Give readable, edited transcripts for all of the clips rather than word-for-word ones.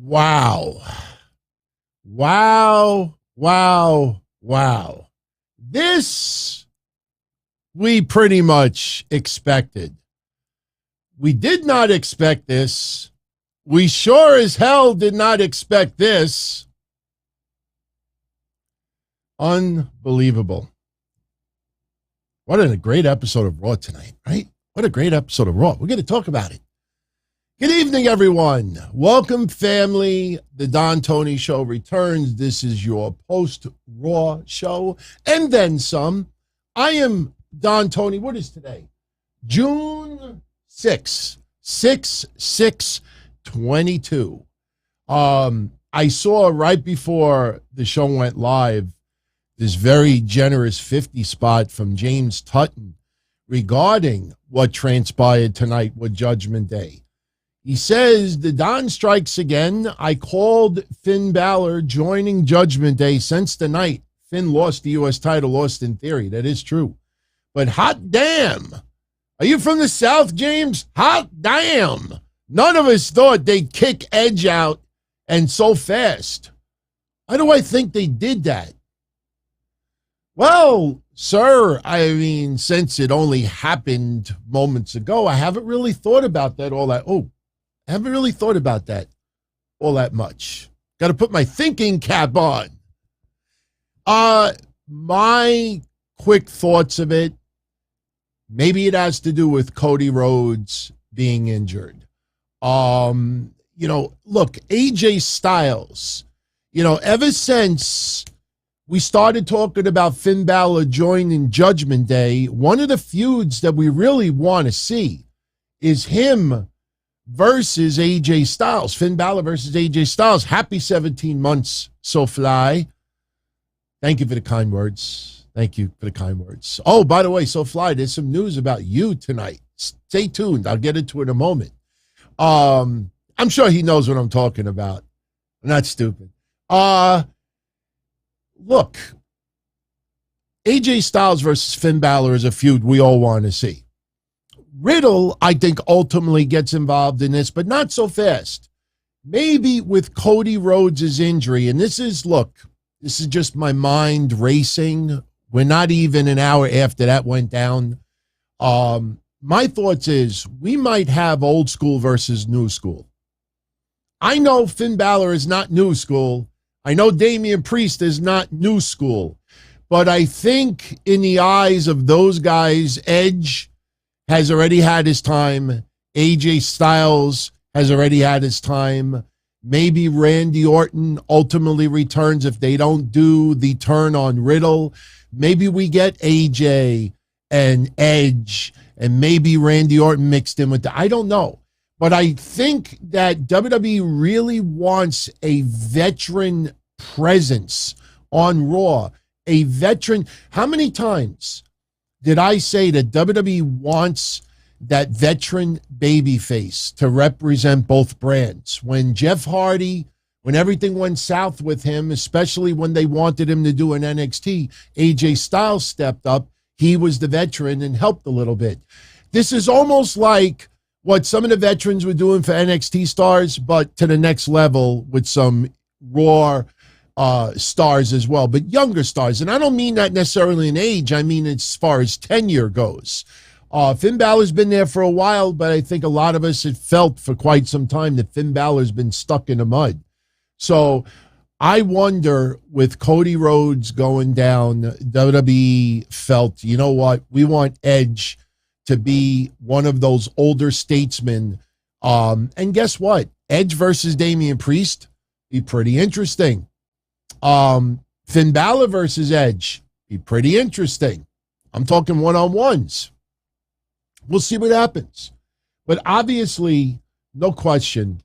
Wow. Wow. Wow. Wow. This we pretty much expected. We did not expect this. We sure as hell did not expect this. Unbelievable. What a great episode of Raw tonight, right? What a great episode of Raw. We're going to talk about it. Good evening, everyone. Welcome, family. The Don Tony Show returns. This is your post-Raw show, and then some. I am Don Tony. What is today? June 6th, 6/6/22. I saw right before the show went live this very generous 50 spot from James Tutton regarding what transpired tonight with Judgment Day. He says, the Don strikes again. I called Finn Balor joining Judgment Day since the night Finn lost the U.S. title, lost in theory. That is true. But hot damn. Are you from the South, James? Hot damn. None of us thought they'd kick Edge out and so fast. Why do I think they did that? Well, sir, I mean, since it only happened moments ago, I haven't really thought about that all that. I haven't really thought about that all that much. Got to put my thinking cap on. My quick thoughts of it, maybe it has to do with Cody Rhodes being injured. Look, AJ Styles, ever since we started talking about Finn Balor joining Judgment Day, one of the feuds that we really want to see is him versus AJ Styles. Finn Balor versus AJ Styles. Happy 17 months, so fly. Thank you for the kind words. Thank you for the kind words. Oh, by the way, so fly, there's some news about you tonight. Stay tuned. I'll get into it in a moment. I'm sure he knows what I'm talking about. I'm not stupid. Look, AJ Styles versus Finn Balor is a feud we all want to see. Riddle, I think, ultimately gets involved in this, but not so fast. Maybe with Cody Rhodes' injury, and this is just my mind racing. We're not even an hour after that went down. My thoughts is we might have old school versus new school. I know Finn Balor is not new school. I know Damian Priest is not new school. But I think in the eyes of those guys, Edge has already had his time. AJ Styles has already had his time. Maybe Randy Orton ultimately returns if they don't do the turn on Riddle. Maybe we get AJ and Edge and maybe Randy Orton mixed in with I don't know. But I think that WWE really wants a veteran presence on Raw. A veteran. How many times did I say that WWE wants that veteran babyface to represent both brands? When Jeff Hardy, when everything went south with him, especially when they wanted him to do an NXT, AJ Styles stepped up. He was the veteran and helped a little bit. This is almost like what some of the veterans were doing for NXT stars, but to the next level with some Raw stars as well, but younger stars. And I don't mean that necessarily in age. I mean as far as tenure goes. Finn Balor's been there for a while, but I think a lot of us have felt for quite some time that Finn Balor's been stuck in the mud. So I wonder, with Cody Rhodes going down, WWE felt, you know what, we want Edge to be one of those older statesmen. And guess what? Edge versus Damian Priest be pretty interesting. Finn Balor versus Edge be pretty interesting. I'm talking one-on-ones. We'll see what happens. But obviously, no question,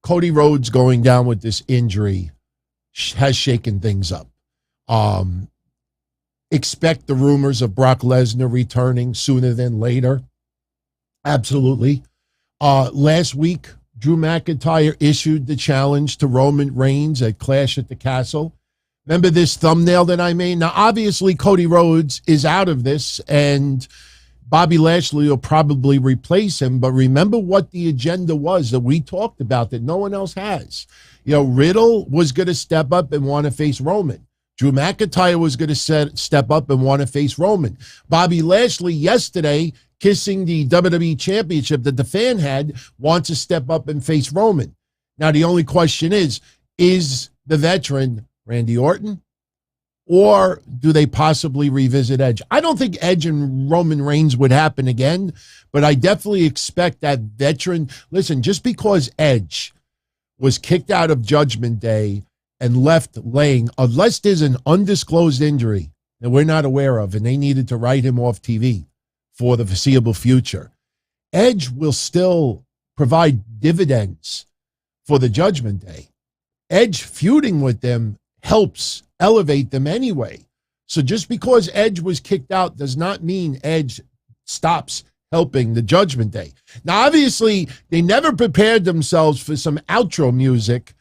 Cody Rhodes going down with this injury has shaken things up. Expect the rumors of Brock Lesnar returning sooner than later. Absolutely. Last week, Drew McIntyre issued the challenge to Roman Reigns at Clash at the Castle. Remember this thumbnail that I made? Now, obviously, Cody Rhodes is out of this, and Bobby Lashley will probably replace him. But remember what the agenda was that we talked about that no one else has. Riddle was going to step up and want to face Roman. Drew McIntyre was going to step up and want to face Roman. Bobby Lashley yesterday, kissing the WWE Championship that the fan had, wants to step up and face Roman. Now, the only question is the veteran Randy Orton, or do they possibly revisit Edge? I don't think Edge and Roman Reigns would happen again, but I definitely expect that veteran. Listen, just because Edge was kicked out of Judgment Day and left laying, unless there's an undisclosed injury that we're not aware of, and they needed to write him off TV for the foreseeable future, Edge will still provide dividends for the Judgment Day. Edge feuding with them helps elevate them anyway. So just because Edge was kicked out does not mean Edge stops helping the Judgment Day. Now, obviously, they never prepared themselves for some outro music,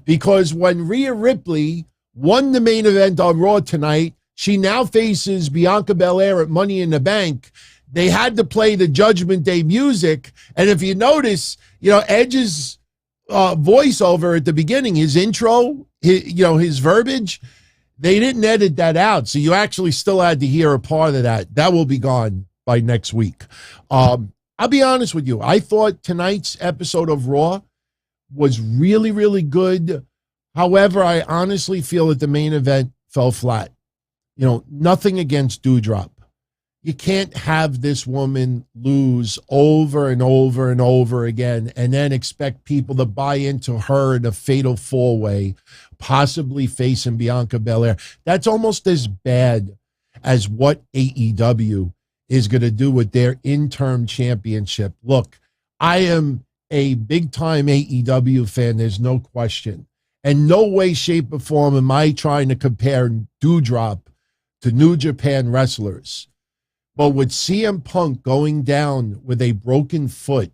because when Rhea Ripley won the main event on Raw tonight, she now faces Bianca Belair at Money in the Bank. They had to play the Judgment Day music. And if you notice, Edge's voiceover at the beginning, his intro, his verbiage, they didn't edit that out. So you actually still had to hear a part of that. That will be gone by next week. I'll be honest with you. I thought tonight's episode of Raw was really, really good. However, I honestly feel that the main event fell flat. Nothing against Doudrop. You can't have this woman lose over and over and over again and then expect people to buy into her in a fatal four-way, possibly facing Bianca Belair. That's almost as bad as what AEW is going to do with their interim championship. Look, I am a big-time AEW fan, there's no question. And no way, shape, or form am I trying to compare Doudrop to New Japan wrestlers. But with CM Punk going down with a broken foot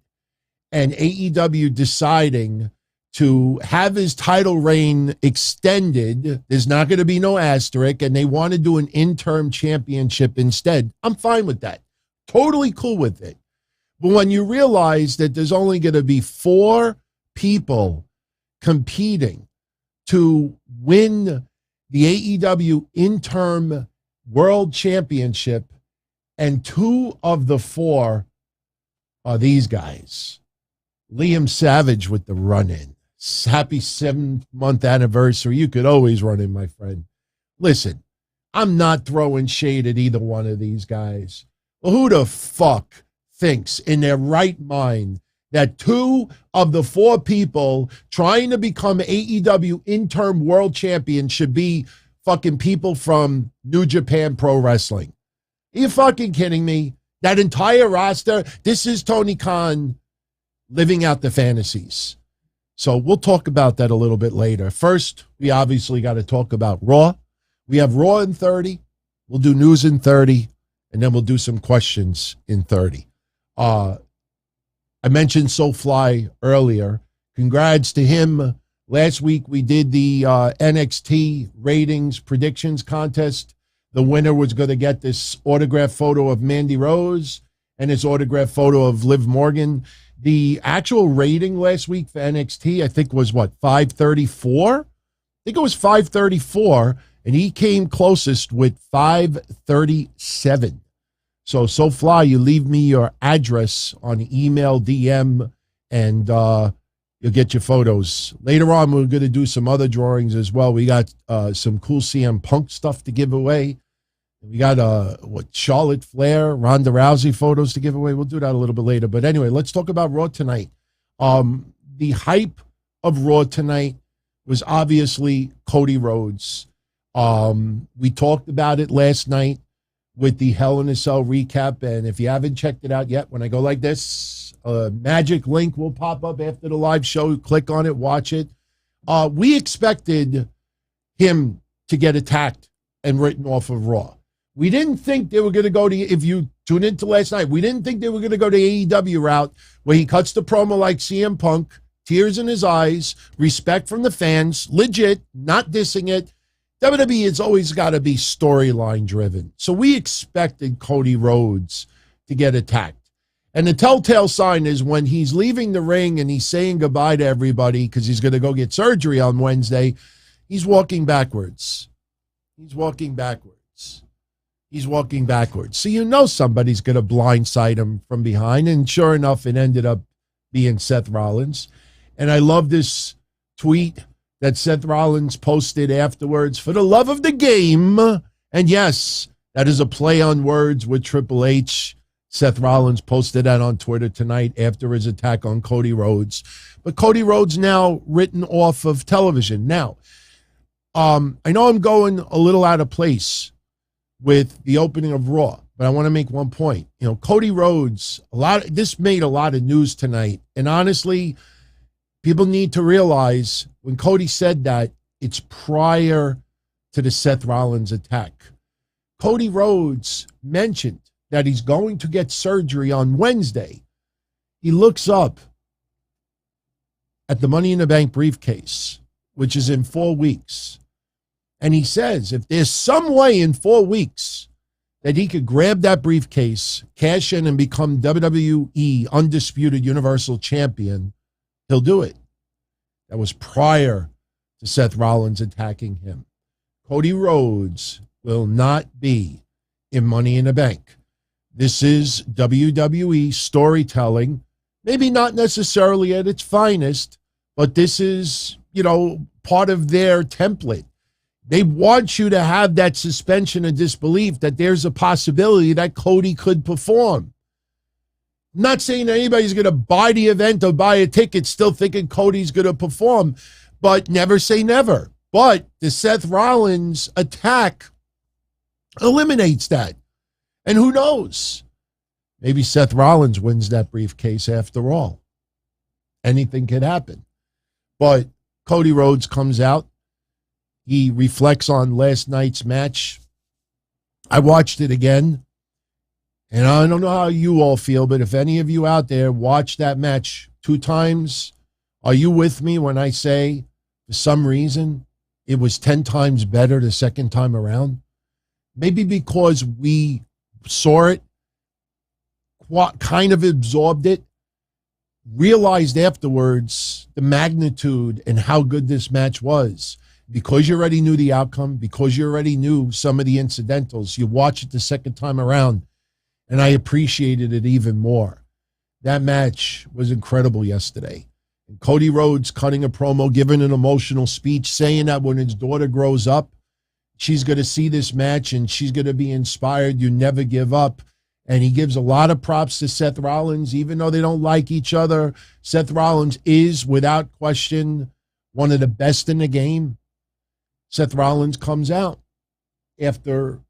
and AEW deciding to have his title reign extended, there's not going to be no asterisk, and they want to do an interim championship instead, I'm fine with that. Totally cool with it. But when you realize that there's only going to be 4 people competing to win the AEW interim world championship, and 2 of the 4 are these guys. Liam Savage with the run-in. Happy 7th-month anniversary. You could always run in, my friend. Listen, I'm not throwing shade at either one of these guys. Well, who the fuck thinks in their right mind that 2 of the 4 people trying to become AEW interim world champion should be fucking people from New Japan Pro Wrestling? Are you fucking kidding me? That entire roster, this is Tony Khan living out the fantasies. So we'll talk about that a little bit later. First, we obviously got to talk about Raw. We have Raw in 30. We'll do news in 30, and then we'll do some questions in 30. I mentioned SoFly earlier. Congrats to him. Last week we did the NXT ratings predictions contest. The winner was going to get this autographed photo of Mandy Rose and this autographed photo of Liv Morgan. The actual rating last week for NXT, I think, was 534? I think it was 534, and he came closest with 537. So fly, you leave me your address on email, DM, and you'll get your photos. Later on, we're going to do some other drawings as well. We got some cool CM Punk stuff to give away. We got Charlotte Flair, Ronda Rousey photos to give away. We'll do that a little bit later. But anyway, let's talk about Raw tonight. The hype of Raw tonight was obviously Cody Rhodes. We talked about it last night with the Hell in a Cell recap. And if you haven't checked it out yet, when I go like this, a magic link will pop up after the live show. Click on it, watch it. We expected him to get attacked and written off of Raw. We didn't think they were going to go to, if you tune into last night, we didn't think they were going to go to AEW route where he cuts the promo like CM Punk, tears in his eyes, respect from the fans, legit, not dissing it. WWE has always got to be storyline driven. So we expected Cody Rhodes to get attacked. And the telltale sign is when he's leaving the ring and he's saying goodbye to everybody because he's going to go get surgery on Wednesday, he's walking backwards. He's walking backwards. He's walking backwards. So you know somebody's going to blindside him from behind. And sure enough, it ended up being Seth Rollins. And I love this tweet that Seth Rollins posted afterwards. For the love of the game. And yes, that is a play on words with Triple H. Seth Rollins posted that on Twitter tonight after his attack on Cody Rhodes. But Cody Rhodes now written off of television. Now, I know I'm going a little out of place with the opening of Raw, but I want to make one point. You know, Cody Rhodes, this made a lot of news tonight. And honestly, people need to realize when Cody said that, it's prior to the Seth Rollins attack. Cody Rhodes mentioned that he's going to get surgery on Wednesday. He looks up at the Money in the Bank briefcase, which is in 4 weeks. And he says if there's some way in 4 weeks that he could grab that briefcase, cash in, and become WWE Undisputed Universal Champion, he'll do it. That was prior to Seth Rollins attacking him. Cody Rhodes will not be in Money in the Bank. This is WWE storytelling, maybe not necessarily at its finest, but this is, part of their template. They want you to have that suspension of disbelief that there's a possibility that Cody could perform. I'm not saying that anybody's going to buy the event or buy a ticket still thinking Cody's going to perform, but never say never. But the Seth Rollins attack eliminates that. And who knows? Maybe Seth Rollins wins that briefcase after all. Anything could happen. But Cody Rhodes comes out. He reflects on last night's match. I watched it again. And I don't know how you all feel, but if any of you out there watched that match 2 times, are you with me when I say, for some reason, it was 10 times better the second time around? Maybe because we saw it, kind of absorbed it, realized afterwards the magnitude and how good this match was. Because you already knew the outcome, because you already knew some of the incidentals, you watch it the second time around, and I appreciated it even more. That match was incredible yesterday. And Cody Rhodes cutting a promo, giving an emotional speech, saying that when his daughter grows up, she's going to see this match and she's going to be inspired. You never give up. And he gives a lot of props to Seth Rollins, even though they don't like each other. Seth Rollins is, without question, one of the best in the game. Seth Rollins comes out after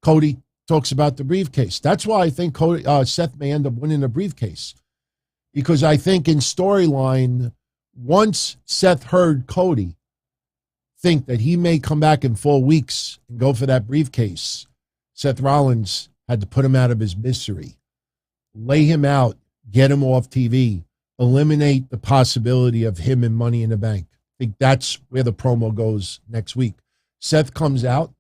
Cody talks about the briefcase. That's why I think Seth may end up winning the briefcase. Because I think in storyline, once Seth heard Cody think that he may come back in 4 weeks and go for that briefcase, Seth Rollins had to put him out of his misery, lay him out, get him off TV, eliminate the possibility of him in Money in the Bank. I think that's where the promo goes next week. Seth comes out,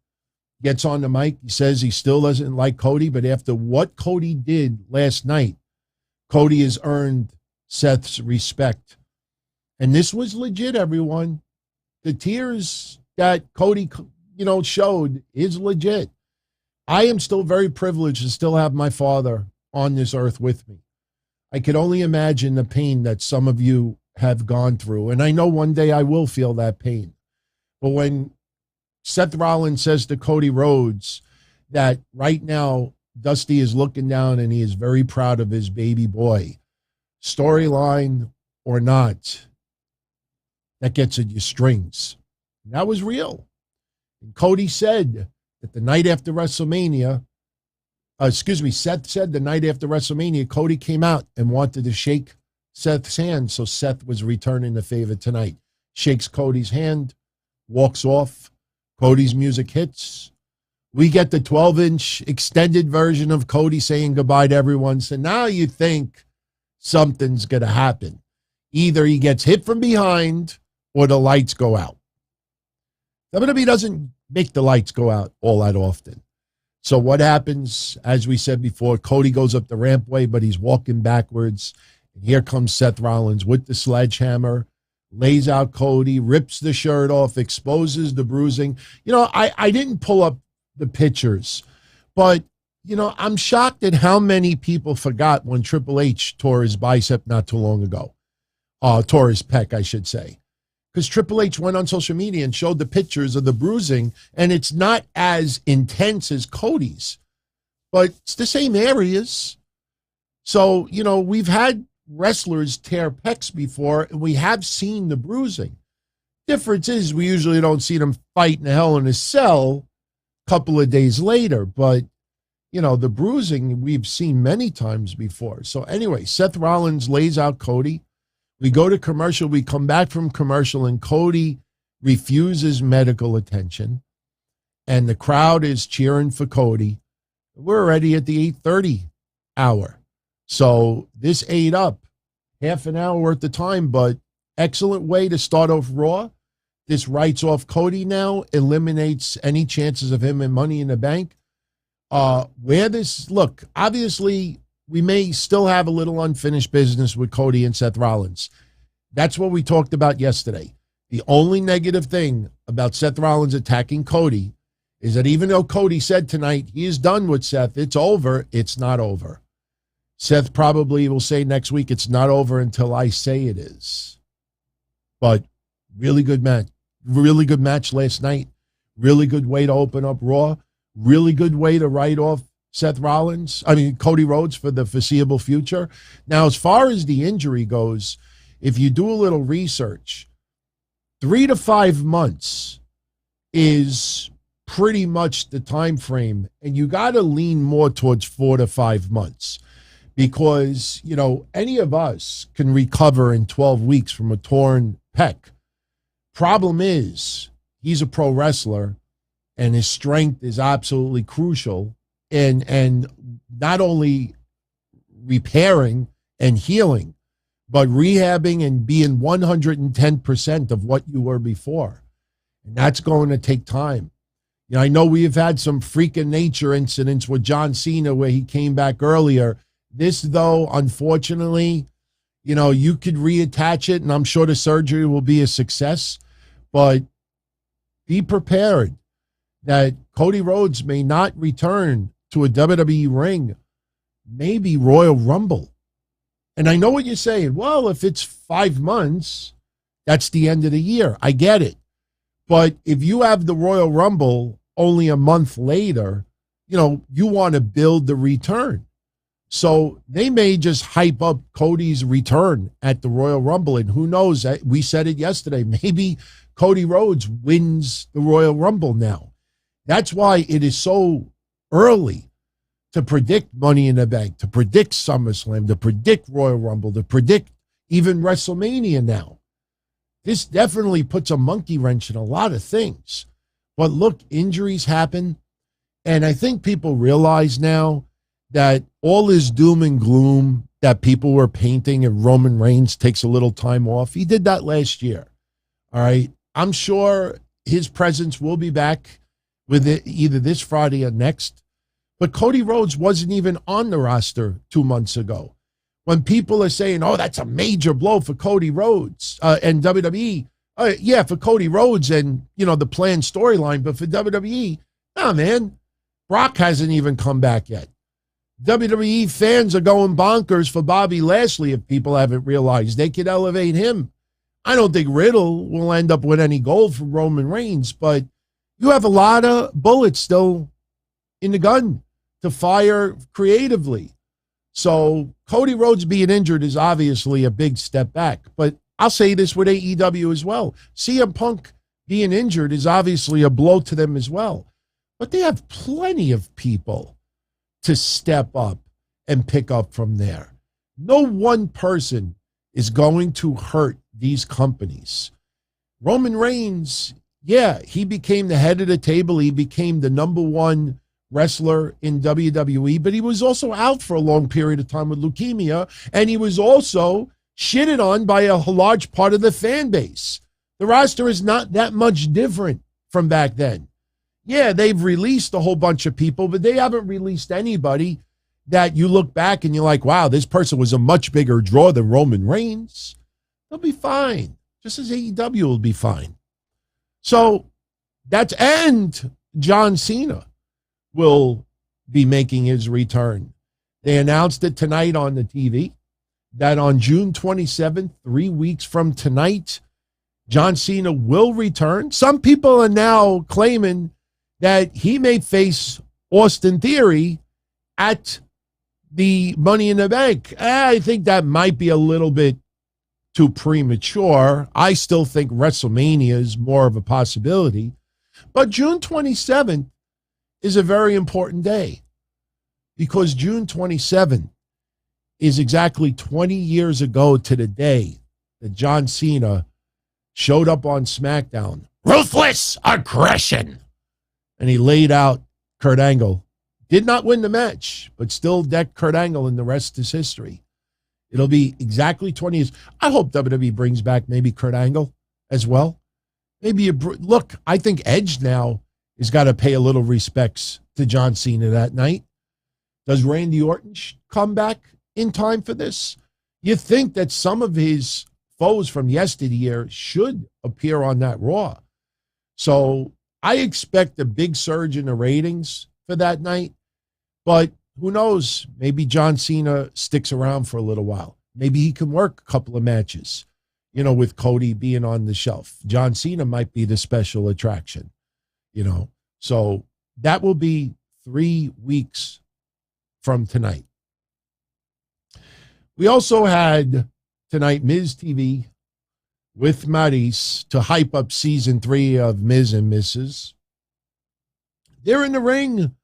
gets on the mic. He says he still doesn't like Cody, but after what Cody did last night, Cody has earned Seth's respect. And this was legit, everyone. The tears that Cody, showed is legit. I am still very privileged to still have my father on this earth with me. I could only imagine the pain that some of you have gone through. And I know one day I will feel that pain. But when Seth Rollins says to Cody Rhodes that right now Dusty is looking down and he is very proud of his baby boy, storyline or not, that gets at your strings. And that was real. And Cody said that the night after WrestleMania, Seth said the night after WrestleMania, Cody came out and wanted to shake Seth's hand, so Seth was returning the favor tonight. Shakes Cody's hand, walks off. Cody's music hits. We get the 12-inch extended version of Cody saying goodbye to everyone. So now you think something's going to happen. Either he gets hit from behind or the lights go out. WWE doesn't make the lights go out all that often. So what happens, as we said before, Cody goes up the rampway, but he's walking backwards. And here comes Seth Rollins with the sledgehammer, lays out Cody, rips the shirt off, exposes the bruising. I didn't pull up the pictures, but, I'm shocked at how many people forgot when Triple H tore his bicep not too long ago. Tore his pec, I should say. Because Triple H went on social media and showed the pictures of the bruising, and it's not as intense as Cody's, but it's the same areas. So, we've had wrestlers tear pecs before, and we have seen the bruising. Difference is we usually don't see them fight in hell in a cell a couple of days later, but, the bruising we've seen many times before. So anyway, Seth Rollins lays out Cody. We go to commercial, we come back from commercial, and Cody refuses medical attention, and the crowd is cheering for Cody. We're already at the 8:30 hour. So this ate up half an hour worth of time, but excellent way to start off Raw. This writes off Cody now, eliminates any chances of him in Money in the Bank. Obviously, we may still have a little unfinished business with Cody and Seth Rollins. That's what we talked about yesterday. The only negative thing about Seth Rollins attacking Cody is that even though Cody said tonight he is done with Seth, it's over, it's not over. Seth probably will say next week, it's not over until I say it is. But really good match. Really good match last night. Really good way to open up Raw. Really good way to write off Cody Rhodes for the foreseeable future. Now, as far as the injury goes, if you do a little research, 3 to 5 months is pretty much the time frame, and you got to lean more towards 4 to 5 months because, any of us can recover in 12 weeks from a torn pec. Problem is, he's a pro wrestler, and his strength is absolutely crucial. And not only repairing and healing, but rehabbing and being 110% of what you were before. And that's going to take time. I know we have had some freak of nature incidents with John Cena where he came back earlier. This, though, unfortunately, you could reattach it, and I'm sure the surgery will be a success. But be prepared that Cody Rhodes may not return to a WWE ring, maybe Royal Rumble. And I know what you're saying. Well, if it's 5 months, that's the end of the year. I get it. But if you have the Royal Rumble only a month later, you want to build the return. So they may just hype up Cody's return at the Royal Rumble. And who knows? We said it yesterday. Maybe Cody Rhodes wins the Royal Rumble now. That's why it is so early to predict Money in the Bank, to predict SummerSlam, to predict Royal Rumble, to predict even WrestleMania now. This definitely puts a monkey wrench in a lot of things. But look, injuries happen. And I think people realize now that all this doom and gloom that people were painting and Roman Reigns takes a little time off. He did that last year. All right. I'm sure his presence will be back with it either this Friday or next. But Cody Rhodes wasn't even on the roster 2 months ago. When people are saying, oh, that's a major blow for Cody Rhodes and WWE. Yeah, for Cody Rhodes and, the planned storyline. But for WWE, nah, man, Brock hasn't even come back yet. WWE fans are going bonkers for Bobby Lashley if people haven't realized. They could elevate him. I don't think Riddle will end up with any gold from Roman Reigns, but you have a lot of bullets still in the gun to fire creatively. So Cody Rhodes being injured is obviously a big step back. But I'll say this with AEW as well. CM Punk being injured is obviously a blow to them as well. But they have plenty of people to step up and pick up from there. No one person is going to hurt these companies. Roman Reigns, yeah, he became the head of the table. He became the number one wrestler in WWE, but he was also out for a long period of time with leukemia, and he was also shitted on by a large part of the fan base. The roster is not that much different from back then. Yeah, they've released a whole bunch of people, but they haven't released anybody that you look back and you're like, wow, this person was a much bigger draw than Roman Reigns. They'll be fine, just as AEW will be fine. So and John Cena will be making his return. They announced it tonight on the TV that on June 27th, 3 weeks from tonight, John Cena will return. Some people are now claiming that he may face Austin Theory at the Money in the Bank. I think that might be a little bit too premature. I still think WrestleMania is more of a possibility. But June 27th is a very important day because June 27th is exactly 20 years ago to the day that John Cena showed up on SmackDown. Ruthless aggression. And he laid out Kurt Angle. Did not win the match, but still decked Kurt Angle, and the rest is history. It'll be exactly 20 years. I hope WWE brings back maybe Kurt Angle as well. Maybe look, I think Edge now has got to pay a little respects to John Cena that night. Does Randy Orton come back in time for this? You think that some of his foes from yesteryear should appear on that Raw. So I expect a big surge in the ratings for that night. But who knows? Maybe John Cena sticks around for a little while. Maybe he can work a couple of matches, with Cody being on the shelf. John Cena might be the special attraction, So that will be 3 weeks from tonight. We also had tonight Miz TV with Maurice to hype up season 3 of Miz and Mrs. They're in the ring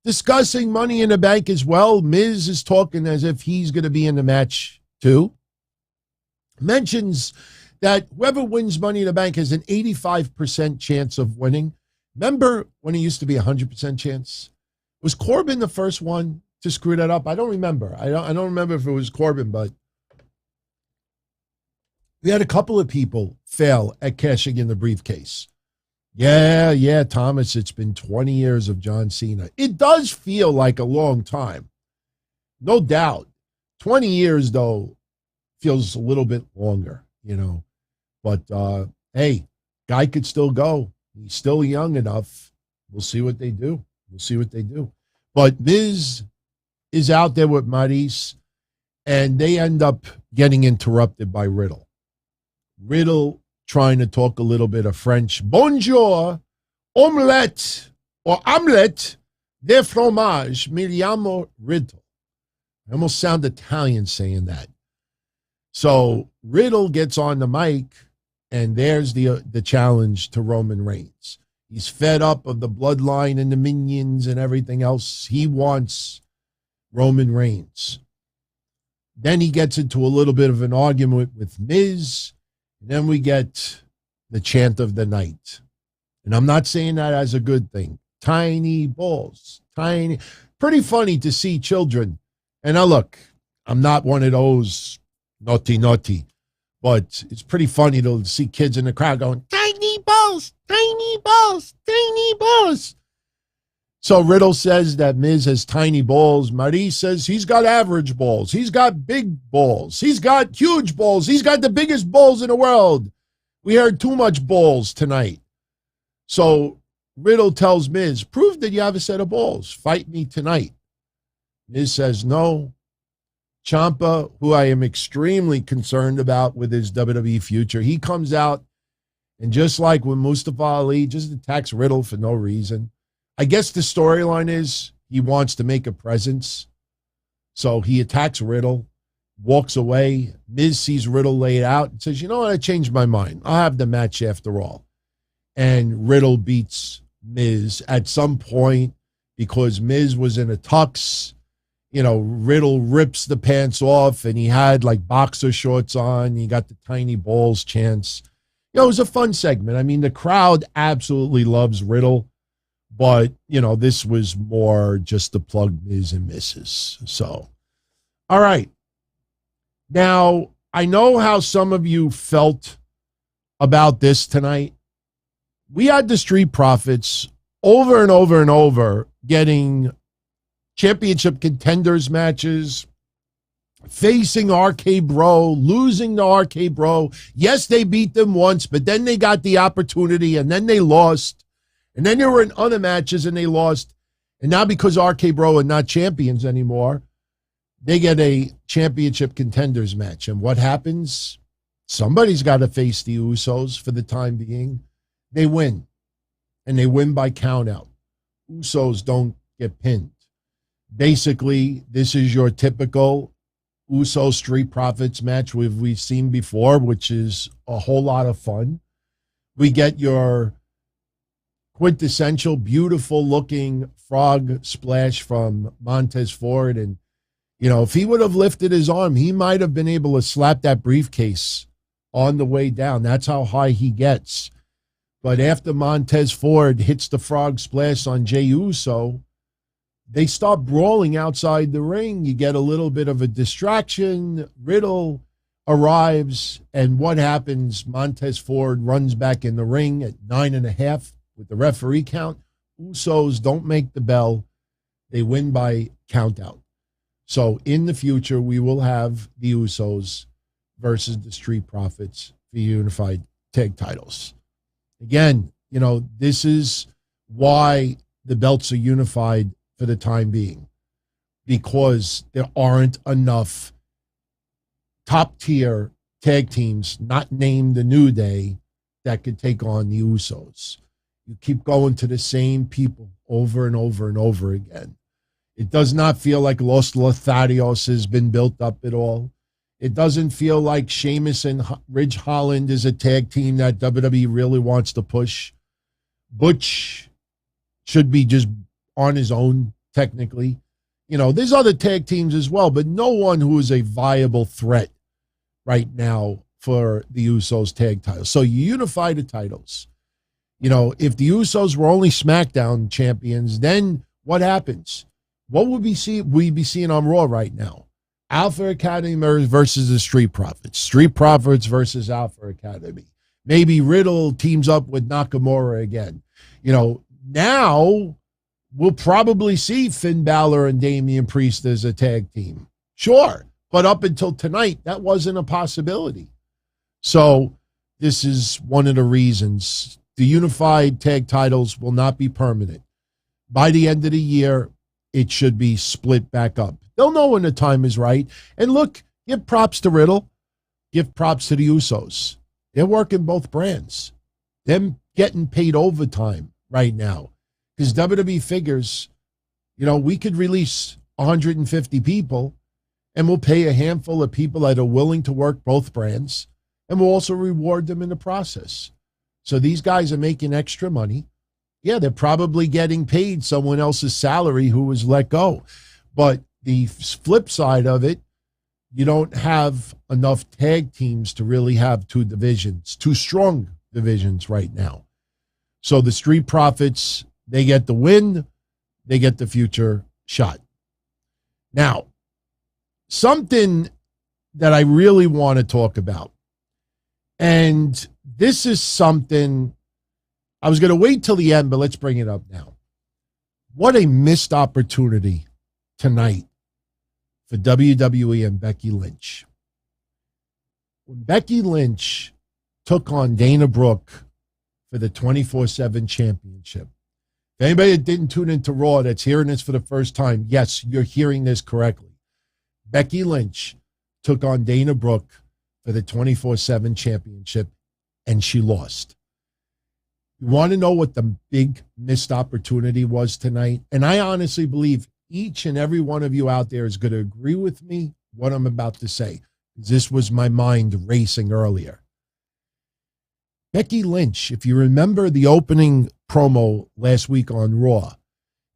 discussing Money in the Bank as well. Miz is talking as if he's going to be in the match too. Mentions that whoever wins Money in the Bank has an 85% chance of winning. Remember when it used to be 100% chance? Was Corbin the first one to screw that up? I don't remember. I don't remember if it was Corbin, but we had a couple of people fail at cashing in the briefcase. Yeah, Thomas, it's been 20 years of John Cena. It does feel like a long time. No doubt. 20 years, though, feels a little bit longer, But, hey, guy could still go. He's still young enough. We'll see what they do. But Miz is out there with Maurice, and they end up getting interrupted by Riddle. Riddle trying to talk a little bit of French. Bonjour, omelette, or omelette de fromage. Mi chiamo Riddle. I almost sound Italian saying that. So Riddle gets on the mic, and there's the challenge to Roman Reigns. He's fed up of the bloodline and the minions and everything else. He wants Roman Reigns. Then he gets into a little bit of an argument with Miz. And then we get the chant of the night. And I'm not saying that as a good thing. Tiny balls, tiny. Pretty funny to see children. And now look, I'm not one of those naughty, but it's pretty funny to see kids in the crowd going, tiny balls, tiny balls, tiny balls. So Riddle says that Miz has tiny balls. Maurice says he's got average balls. He's got big balls. He's got huge balls. He's got the biggest balls in the world. We heard too much balls tonight. So Riddle tells Miz, prove that you have a set of balls. Fight me tonight. Miz says no. Ciampa, who I am extremely concerned about with his WWE future, he comes out and just like with Mustafa Ali, just attacks Riddle for no reason. I guess the storyline is he wants to make a presence. So he attacks Riddle, walks away. Miz sees Riddle laid out and says, you know what, I changed my mind. I'll have the match after all. And Riddle beats Miz at some point because Miz was in a tux. Riddle rips the pants off and he had like boxer shorts on. He got the tiny balls chance. It was a fun segment. I mean, the crowd absolutely loves Riddle. But, this was more just to plug Miz and Mrs. So, all right. Now, I know how some of you felt about this tonight. We had the Street Profits over and over and over, getting championship contenders matches, facing RK Bro, losing to RK Bro. Yes, they beat them once, but then they got the opportunity and then they lost. And then they were in other matches and they lost. And now because RK Bro are not champions anymore, they get a championship contenders match. And what happens? Somebody's got to face the Usos for the time being. They win. And they win by countout. Usos don't get pinned. Basically, this is your typical Uso Street Profits match we've seen before, which is a whole lot of fun. We get your quintessential, beautiful-looking frog splash from Montez Ford. And, you know, if he would have lifted his arm, he might have been able to slap that briefcase on the way down. That's how high he gets. But after Montez Ford hits the frog splash on Jey Uso, they start brawling outside the ring. You get a little bit of a distraction. Riddle arrives, and what happens? Montez Ford runs back in the ring at 9.5 with the referee count. Usos don't make the bell. They win by countout. So in the future, we will have the Usos versus the Street Profits for unified tag titles. Again, you know, this is why the belts are unified for the time being, because there aren't enough top-tier tag teams, not named the New Day, that could take on the Usos. You keep going to the same people over and over and over again. It does not feel like Los Lotharios has been built up at all. It doesn't feel like Sheamus and Ridge Holland is a tag team that WWE really wants to push. Butch should be just on his own, technically. You know, there's other tag teams as well, but no one who is a viable threat right now for the Usos tag titles. So you unify the titles. You know, if the Usos were only SmackDown champions, then what happens? What would we be seeing on Raw right now? Alpha Academy versus the Street Profits. Street Profits versus Alpha Academy. Maybe Riddle teams up with Nakamura again. You know, now we'll probably see Finn Balor and Damian Priest as a tag team. Sure. But up until tonight, that wasn't a possibility. So this is one of the reasons. The unified tag titles will not be permanent. By the end of the year, it should be split back up. They'll know when the time is right. And look, give props to Riddle. Give props to the Usos. They're working both brands. Them getting paid overtime right now. Because WWE figures, you know, we could release 150 people and we'll pay a handful of people that are willing to work both brands, and we'll also reward them in the process. So these guys are making extra money. Yeah, they're probably getting paid someone else's salary who was let go. But the flip side of it, you don't have enough tag teams to really have two divisions, two strong divisions right now. So the Street Profits, they get the win, they get the future shot. Now, something that I really want to talk about, and this is something I was going to wait till the end, but let's bring it up now. What a missed opportunity tonight for WWE and Becky Lynch. When Becky Lynch took on Dana Brooke for the 24/7 championship. If anybody that didn't tune into Raw that's hearing this for the first time, yes, you're hearing this correctly. Becky Lynch took on Dana Brooke for the 24/7 championship, and she lost. You want to know what the big missed opportunity was tonight? And I honestly believe each and every one of you out there is going to agree with me what I'm about to say. This was my mind racing earlier. Becky Lynch, if you remember the opening promo last week on Raw,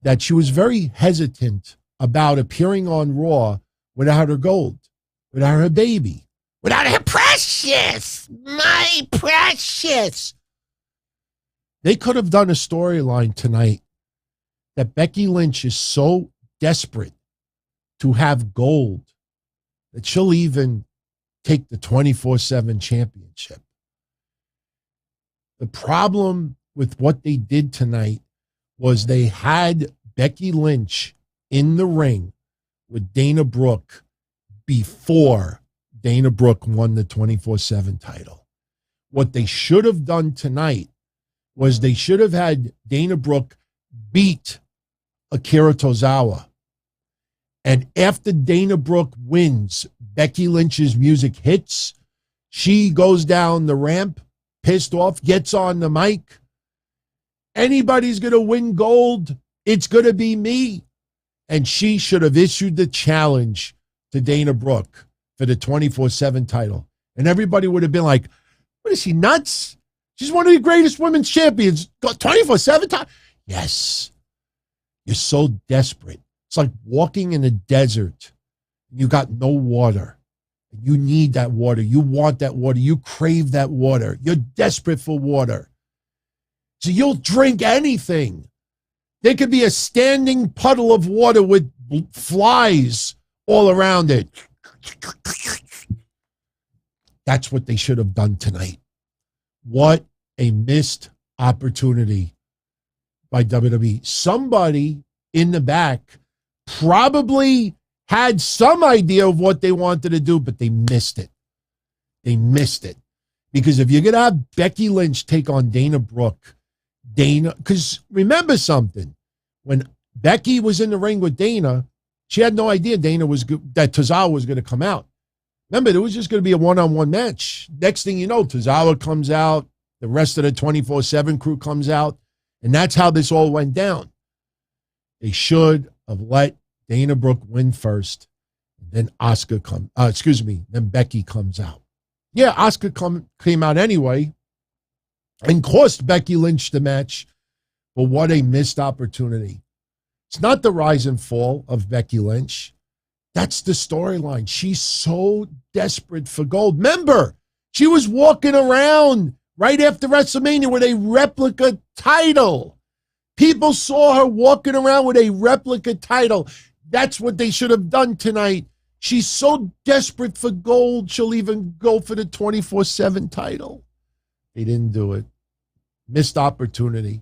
that she was very hesitant about appearing on Raw without her gold, without her baby, without her precious, my precious. They could have done a storyline tonight that Becky Lynch is so desperate to have gold that she'll even take the 24/7 championship. The problem with what they did tonight was they had Becky Lynch in the ring with Dana Brooke before Dana Brooke won the 24/7 title. What they should have done tonight was they should have had Dana Brooke beat Akira Tozawa. And after Dana Brooke wins, Becky Lynch's music hits. She goes down the ramp, pissed off, gets on the mic. Anybody's going to win gold. It's going to be me. And she should have issued the challenge to Dana Brooke for the 24/7 title. And everybody would have been like, what is she, nuts? She's one of the greatest women's champions. 24/7 title? Yes. You're so desperate. It's like walking in a desert. You got no water. You need that water. You want that water. You crave that water. You're desperate for water. So you'll drink anything. There could be a standing puddle of water with flies all around it. That's what they should have done tonight. What a missed opportunity by WWE. Somebody in the back probably had some idea of what they wanted to do, but they missed it. They missed it. Because if you're going to have Becky Lynch take on Dana Brooke, because remember something, when Becky was in the ring with Dana, she had no idea that Tozawa was going to come out. Remember, it was just going to be a one-on-one match. Next thing you know, Tozawa comes out, the rest of the 24/7 crew comes out, and that's how this all went down. They should have let Dana Brooke win first, and then then Becky comes out. Yeah, Asuka came out anyway and cost Becky Lynch the match, but what a missed opportunity. It's not the rise and fall of Becky Lynch. That's the storyline. She's so desperate for gold. Remember, she was walking around right after WrestleMania with a replica title. People saw her walking around with a replica title. That's what they should have done tonight. She's so desperate for gold, she'll even go for the 24/7 title. They didn't do it. Missed opportunity.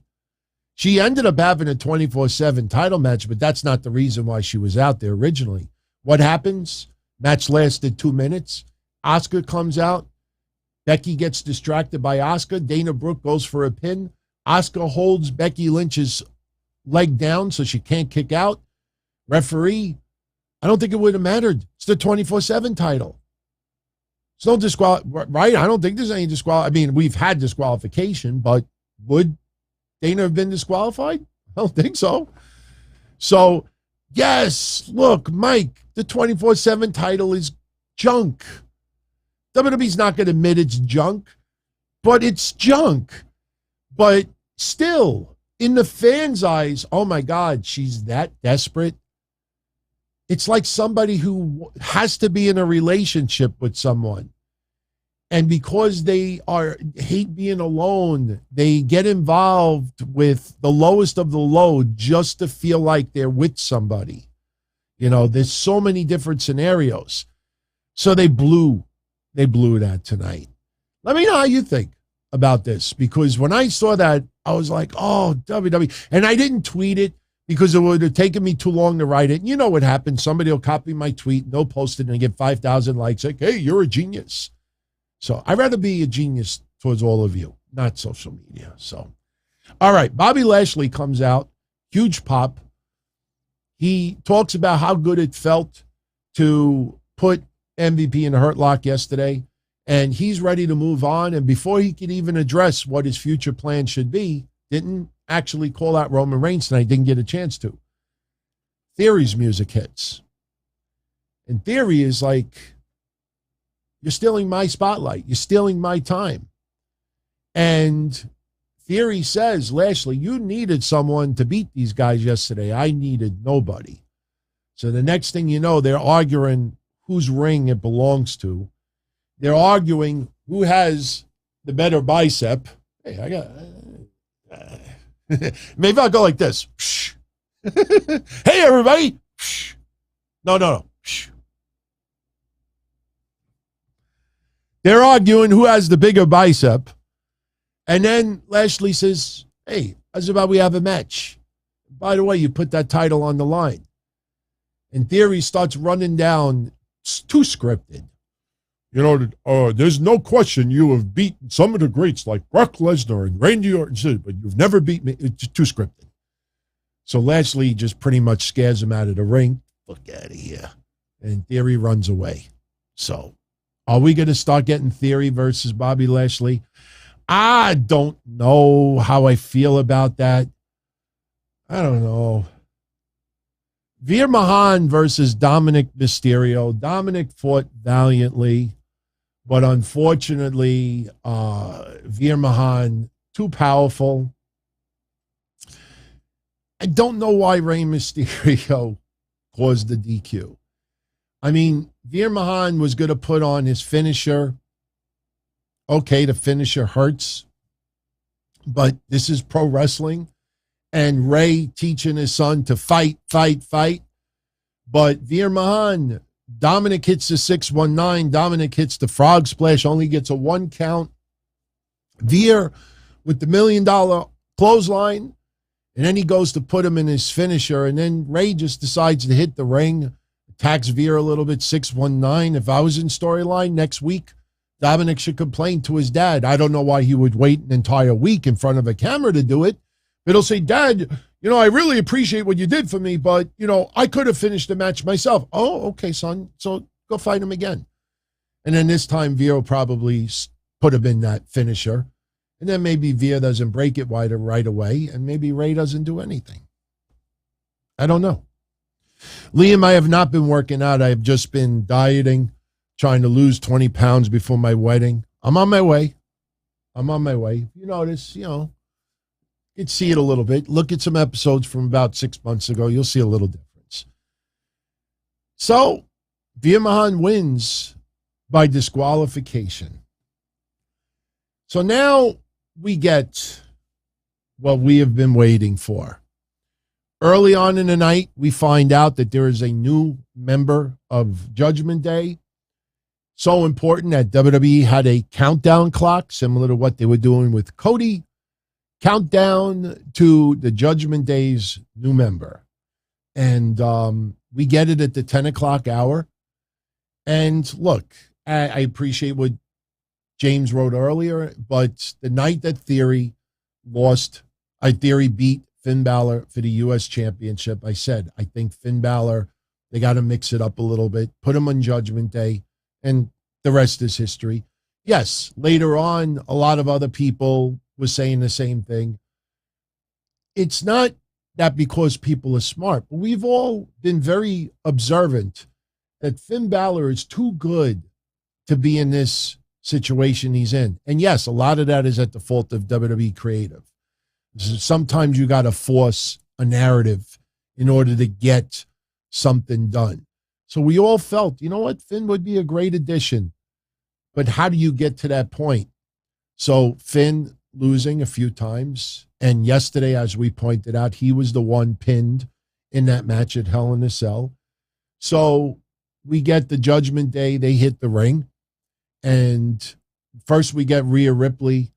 She ended up having a 24/7 title match, but that's not the reason why she was out there originally. What happens? Match lasted 2 minutes. Asuka comes out. Becky gets distracted by Asuka. Dana Brooke goes for a pin. Asuka holds Becky Lynch's leg down so she can't kick out. Referee, I don't think it would have mattered. It's the 24/7 title. It's no right? I don't think there's any disqualification. I mean, we've had disqualification, but would Dana have been disqualified? I don't think so. So, yes, look, Mike, the 24/7 title is junk. WWE's not going to admit it's junk, but it's junk. But still, in the fans' eyes, oh my God, she's that desperate. It's like somebody who has to be in a relationship with someone. And because they hate being alone, they get involved with the lowest of the low just to feel like they're with somebody. You know, there's so many different scenarios. So they blew that tonight. Let me know how you think about this, because when I saw that, I was like, oh, WWE. And I didn't tweet it because it would have taken me too long to write it. And you know what happens. Somebody will copy my tweet, and they'll post it and get 5,000 likes. Like, hey, you're a genius. So I'd rather be a genius towards all of you, not social media. So, all right, Bobby Lashley comes out, huge pop. He talks about how good it felt to put MVP in a hurt lock yesterday, and he's ready to move on. And before he could even address what his future plan should be, didn't actually call out Roman Reigns tonight, didn't get a chance to. Theory's music hits. And Theory is like, you're stealing my spotlight. You're stealing my time. And Theory says, Lashley, you needed someone to beat these guys yesterday. I needed nobody. So the next thing you know, they're arguing whose ring it belongs to. They're arguing who has the better bicep. Hey, I got... maybe I'll go like this. Hey, everybody. No. They're arguing who has the bigger bicep. And then Lashley says, hey, how's about we have a match? By the way, you put that title on the line. And Theory starts running down. It's too scripted. You know, there's no question you have beaten some of the greats like Brock Lesnar and Randy Orton, but you've never beat me. It's too scripted. So Lashley just pretty much scares him out of the ring. Look out of here. And Theory runs away. So are we going to start getting Theory versus Bobby Lashley? I don't know how I feel about that. I don't know. Veer Mahan versus Dominik Mysterio. Dominik fought valiantly, but unfortunately, Veer Mahan, too powerful. I don't know why Rey Mysterio caused the DQ. I mean, Veer Mahan was going to put on his finisher. Okay, the finisher hurts, but this is pro wrestling. And Rey teaching his son to fight. But Veer Mahan, Dominik hits the 619. Dominik hits the frog splash, only gets a 1 count. Veer with the $1 million clothesline. And then he goes to put him in his finisher. And then Rey just decides to hit the ring, attacks Veer a little bit, 619. If I was in storyline next week, Dominik should complain to his dad. I don't know why he would wait an entire week in front of a camera to do it. But he'll say, Dad, I really appreciate what you did for me, but, I could have finished the match myself. Oh, okay, son. So go fight him again. And then this time, Veer will probably put him in that finisher. And then maybe Veer doesn't break it right away, and maybe Rey doesn't do anything. I don't know. Liam, I have not been working out. I have just been dieting, trying to lose 20 pounds before my wedding. I'm on my way. You notice, you can see it a little bit. Look at some episodes from about 6 months ago. You'll see a little difference. So, Veer Mahan wins by disqualification. So now we get what we have been waiting for. Early on in the night, we find out that there is a new member of Judgment Day. So important that WWE had a countdown clock, similar to what they were doing with Cody. Countdown to the Judgment Day's new member. And we get it at the 10 o'clock hour. And look, I appreciate what James wrote earlier, but the night that Theory beat Finn Balor for the U.S. Championship, I said, I think Finn Balor, they got to mix it up a little bit, put him on Judgment Day, and the rest is history. Yes, later on, a lot of other people was saying the same thing. It's not that because people are smart, but we've all been very observant that Finn Balor is too good to be in this situation he's in. And yes, a lot of that is at the fault of WWE creative. Sometimes you got to force a narrative in order to get something done. So we all felt, you know what, Finn would be a great addition. But how do you get to that point? So Finn losing a few times. And yesterday, as we pointed out, he was the one pinned in that match at Hell in a Cell. So we get the Judgment Day. They hit the ring. And first we get Rhea Ripley,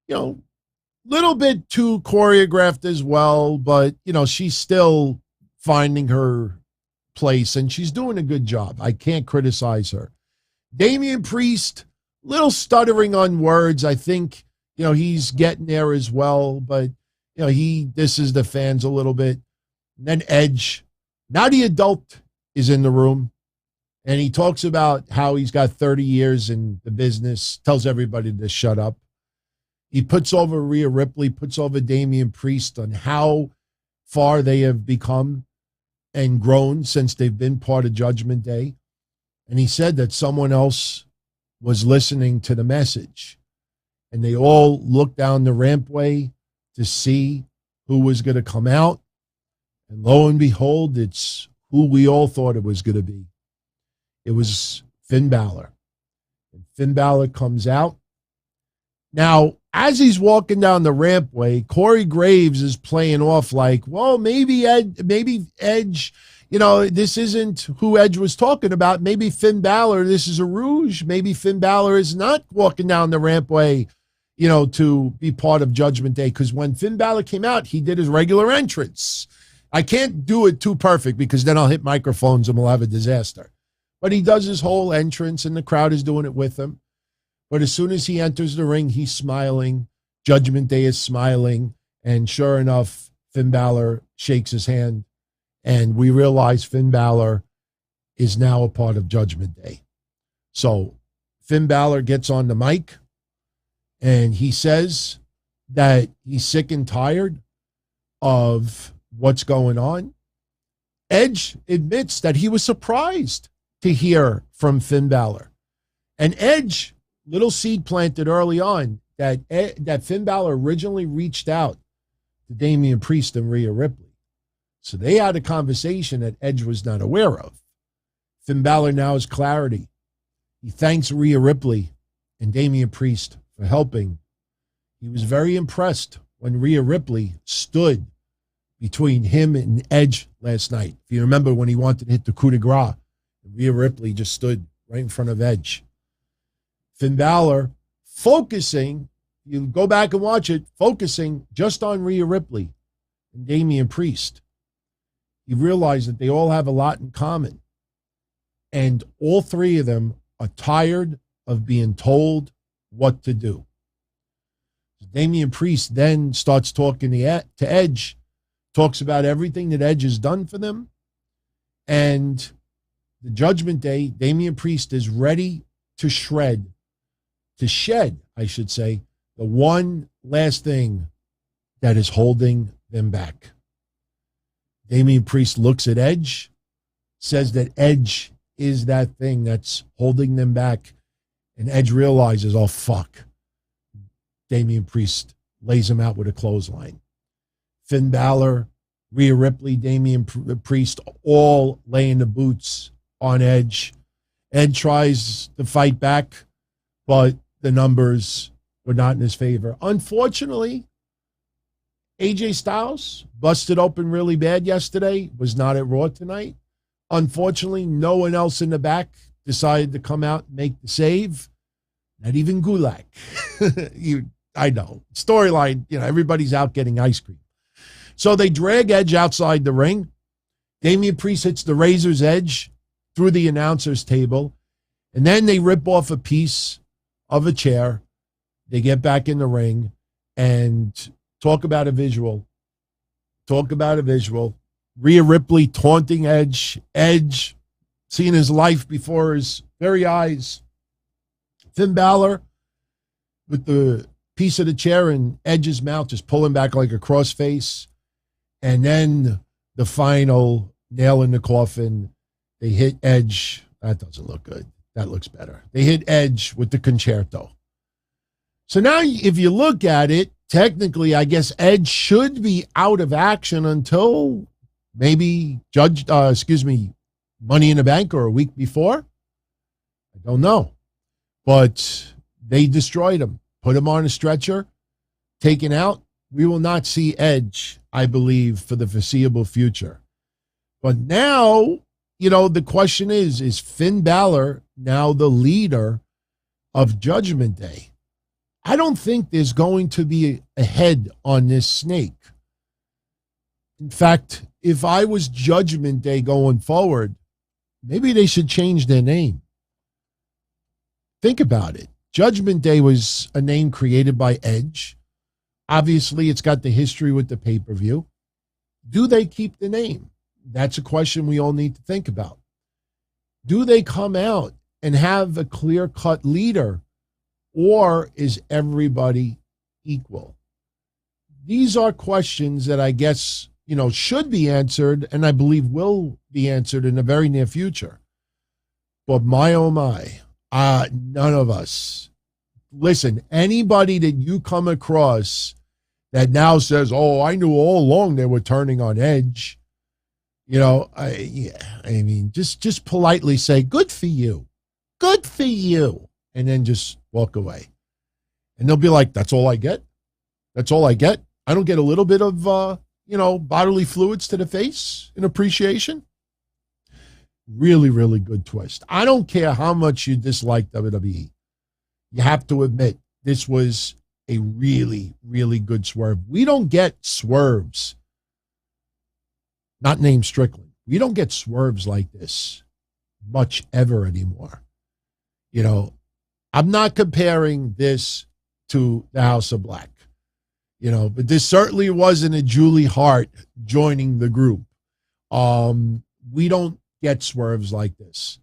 little bit too choreographed as well. But, she's still finding her place and she's doing a good job. I can't criticize her. Damian Priest, little stuttering on words. I think, he's getting there as well, but, this is the fans a little bit. And then Edge, now the adult is in the room, and he talks about how he's got 30 years in the business, tells everybody to shut up. He puts over Rhea Ripley, puts over Damian Priest on how far they have become and grown since they've been part of Judgment Day. And he said that someone else was listening to the message. And they all looked down the rampway to see who was going to come out. And lo and behold, it's who we all thought it was going to be. It was Finn Balor. And Finn Balor comes out. Now, as he's walking down the rampway, Corey Graves is playing off like, well, maybe Edge, this isn't who Edge was talking about. Maybe Finn Balor, this is a ruse. Maybe Finn Balor is not walking down the rampway, to be part of Judgment Day. Because when Finn Balor came out, he did his regular entrance. I can't do it too perfect because then I'll hit microphones and we'll have a disaster. But he does his whole entrance and the crowd is doing it with him. But as soon as he enters the ring, he's smiling. Judgment Day is smiling. And sure enough, Finn Balor shakes his hand. And we realize Finn Balor is now a part of Judgment Day. So Finn Balor gets on the mic and he says that he's sick and tired of what's going on. Edge admits that he was surprised to hear from Finn Balor. And Edge, little seed planted early on, that Finn Balor originally reached out to Damian Priest and Rhea Ripley. So they had a conversation that Edge was not aware of. Finn Balor now has clarity. He thanks Rhea Ripley and Damian Priest for helping. He was very impressed when Rhea Ripley stood between him and Edge last night. If you remember when he wanted to hit the coup de grace, Rhea Ripley just stood right in front of Edge. Finn Balor focusing, you go back and watch it, focusing just on Rhea Ripley and Damian Priest. He realized that they all have a lot in common. And all three of them are tired of being told what to do. Damian Priest then starts talking to Edge, talks about everything that Edge has done for them. And the Judgment Day, Damian Priest is ready to shed, I should say, the one last thing that is holding them back. Damian Priest looks at Edge, says that Edge is that thing that's holding them back. And Edge realizes, oh, fuck. Damian Priest lays him out with a clothesline. Finn Balor, Rhea Ripley, Damian Priest, all laying the boots on Edge. Edge tries to fight back, but the numbers were not in his favor. Unfortunately, AJ Styles busted open really bad yesterday, was not at Raw tonight. Unfortunately, no one else in the back decided to come out and make the save. Not even Gulak. I know. Storyline, everybody's out getting ice cream. So they drag Edge outside the ring. Damian Priest hits the razor's edge through the announcer's table. And then they rip off a piece of a chair. They get back in the ring and talk about a visual. Rhea Ripley taunting Edge. Edge seeing his life before his very eyes. Finn Balor with the piece of the chair in Edge's mouth, just pulling back like a crossface. And then the final nail in the coffin. They hit Edge. That doesn't look good. That looks better. They hit Edge with the concerto. So now if you look at it, technically, I guess Edge should be out of action until maybe Money in the Bank or a week before. I don't know. But they destroyed him, put him on a stretcher, taken out. We will not see Edge, I believe, for the foreseeable future. But now, the question is Finn Balor now the leader of Judgment Day? I don't think there's going to be a head on this snake. In fact, if I was Judgment Day going forward, maybe they should change their name. Think about it. Judgment Day was a name created by Edge. Obviously, it's got the history with the pay-per-view. Do they keep the name? That's a question we all need to think about. Do they come out and have a clear-cut leader, or is everybody equal? These are questions that I guess, should be answered, and I believe will be answered in the very near future. But my, oh my, none of us. Listen, anybody that you come across that now says, oh, I knew all along they were turning on Edge, just politely say, good for you. Good for you. And then just walk away. And they'll be like, that's all I get? That's all I get? I don't get a little bit of, bodily fluids to the face in appreciation? Really, really good twist. I don't care how much you dislike WWE. You have to admit, this was a really, really good swerve. We don't get swerves, not named Strickland. We don't get swerves like this much ever anymore. You know, I'm not comparing this to the House of Black, you know, but this certainly wasn't a Julie Hart joining the group. We don't get swerves like this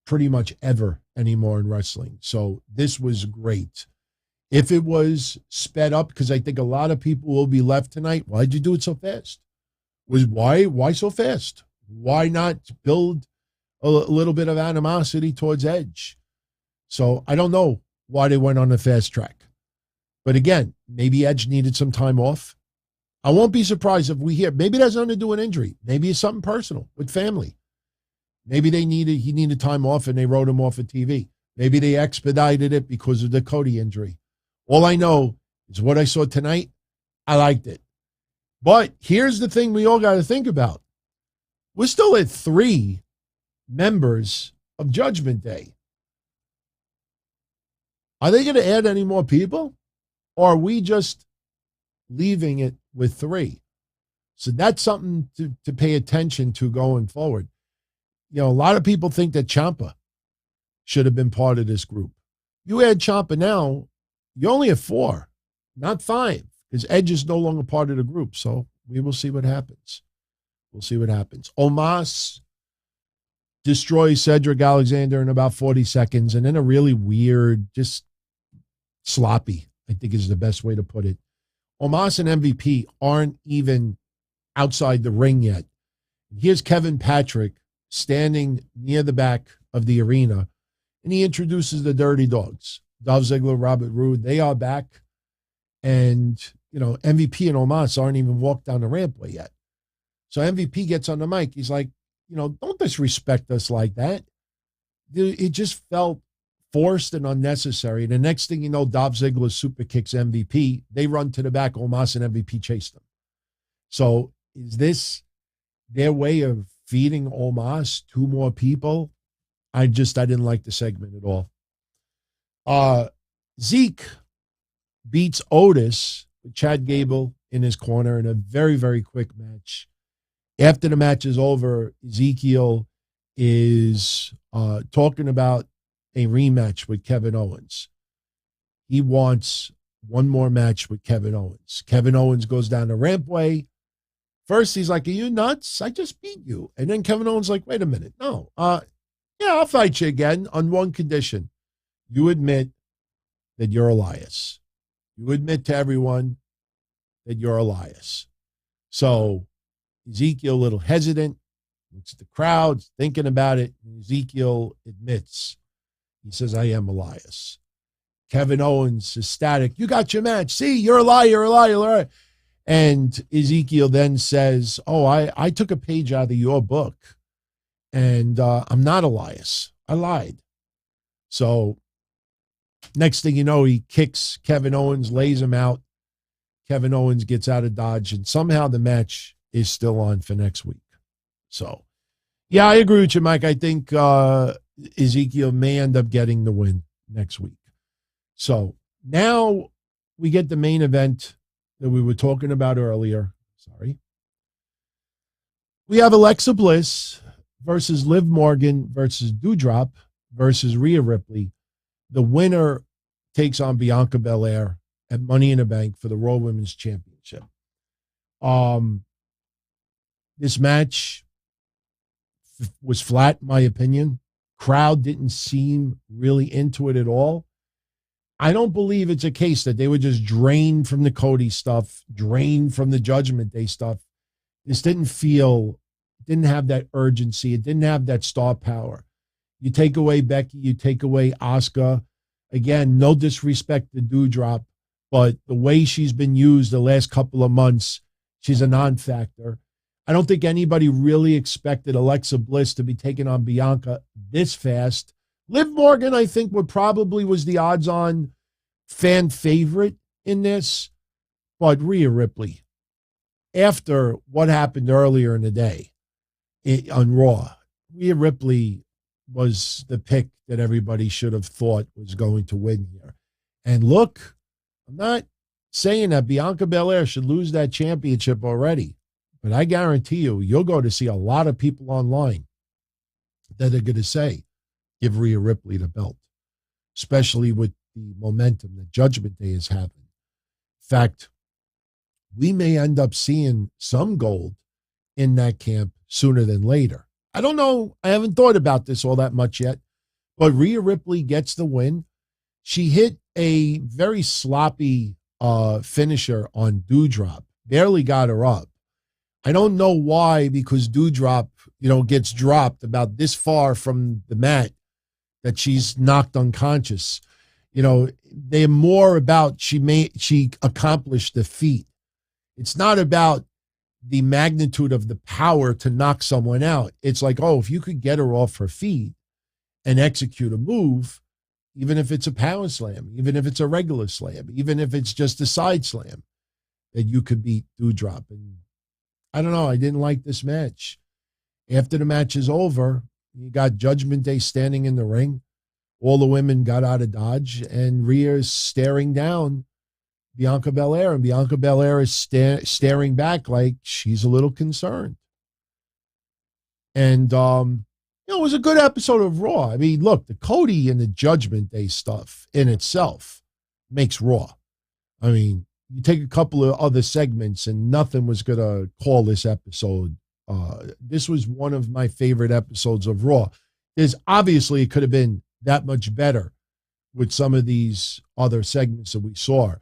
pretty much ever anymore in wrestling. So this was great. If it was sped up, because I think a lot of people will be left tonight, why'd you do it so fast? Why so fast? Why not build a little bit of animosity towards Edge? So I don't know why they went on the fast track. But again, maybe Edge needed some time off. I won't be surprised if we hear, maybe it has nothing to do with injury. Maybe it's something personal with family. Maybe he needed time off and they wrote him off of TV. Maybe they expedited it because of the Cody injury. All I know is what I saw tonight, I liked it. But here's the thing we all got to think about. We're still at 3 members of Judgment Day. Are they going to add any more people? Or are we just leaving it with 3? So that's something to pay attention to going forward. You know, a lot of people think that Ciampa should have been part of this group. You add Ciampa now, you only have 4, not 5, because Edge is no longer part of the group. So we will see what happens. We'll see what happens. Omas destroys Cedric Alexander in about 40 seconds, and then a really weird, just sloppy, I think is the best way to put it. Omas and MVP aren't even outside the ring yet. Here's Kevin Patrick standing near the back of the arena, and he introduces the Dirty Dogs. Dolph Ziggler, Robert Roode, they are back. And, you know, MVP and Omas aren't even walked down the rampway yet. So MVP gets on the mic. He's like, you know, don't disrespect us like that. It just felt forced and unnecessary. The next thing you know, Dolph Ziggler super kicks MVP. They run to the back. Omas and MVP chase them. So is this their way of feeding Omas 2 more people? I didn't like the segment at all. Zeke beats Otis with Chad Gable in his corner in a very, very quick match. After the match is over, Ezekiel is talking about a rematch with Kevin Owens. He wants one more match with Kevin Owens. Kevin Owens goes down the rampway. First, he's like, are you nuts? I just beat you. And then Kevin Owens like, wait a minute. No. Yeah, I'll fight you again on one condition. You admit that you're Elias. You admit to everyone that you're Elias. So Ezekiel, a little hesitant, looks at the crowd, thinking about it. And Ezekiel admits. He says, I am Elias. Kevin Owens, ecstatic. You got your match. See, you're a liar, you're a liar, you're a liar. And Ezekiel then says, oh, I took a page out of your book, and I'm not Elias. I lied. So next thing you know, he kicks Kevin Owens, lays him out. Kevin Owens gets out of Dodge, and somehow the match is still on for next week. So, yeah, I agree with you, Mike. I think Ezekiel may end up getting the win next week. So now we get the main event that we were talking about earlier. Sorry. We have Alexa Bliss versus Liv Morgan versus Doudrop versus Rhea Ripley. The winner takes on Bianca Belair at Money in the Bank for the Raw Women's Championship. This match was flat, in my opinion. Crowd didn't seem really into it at all. I don't believe it's a case that they were just drained from the Cody stuff, drained from the Judgment Day stuff. This didn't have that urgency. It didn't have that star power. You take away Becky, you take away Asuka. Again, no disrespect to Doudrop, but the way she's been used the last couple of months, she's a non-factor. I don't think anybody really expected Alexa Bliss to be taking on Bianca this fast. Liv Morgan, I think, was the odds-on fan favorite in this. But Rhea Ripley, after what happened earlier in the day on Raw, Rhea Ripley was the pick that everybody should have thought was going to win here. And look I'm not saying that Bianca Belair should lose that championship already, but I guarantee you'll go to see a lot of people online that are going to say, give Rhea Ripley the belt, especially with the momentum that Judgment Day is having. In fact, we may end up seeing some gold in that camp sooner than later. I don't know. I haven't thought about this all that much yet, but Rhea Ripley gets the win. She hit a very sloppy finisher on Doudrop, barely got her up. I don't know why, because Doudrop, gets dropped about this far from the mat that she's knocked unconscious. They're more about she accomplished the feat. It's not about the magnitude of the power to knock someone out. It's like, if you could get her off her feet and execute a move, even if it's a power slam, even if it's a regular slam, even if it's just a side slam, that you could beat Doudrop. And I don't know, I didn't like this match. After the match is over, you got Judgment Day standing in the ring. All the women got out of Dodge, and Rhea is staring down Bianca Belair, and Bianca Belair is staring back like she's a little concerned. And, it was a good episode of Raw. I mean, look, the Cody and the Judgment Day stuff in itself makes Raw. I mean, you take a couple of other segments and nothing was going to call this episode. This was one of my favorite episodes of Raw. Obviously, it could have been that much better with some of these other segments that we saw.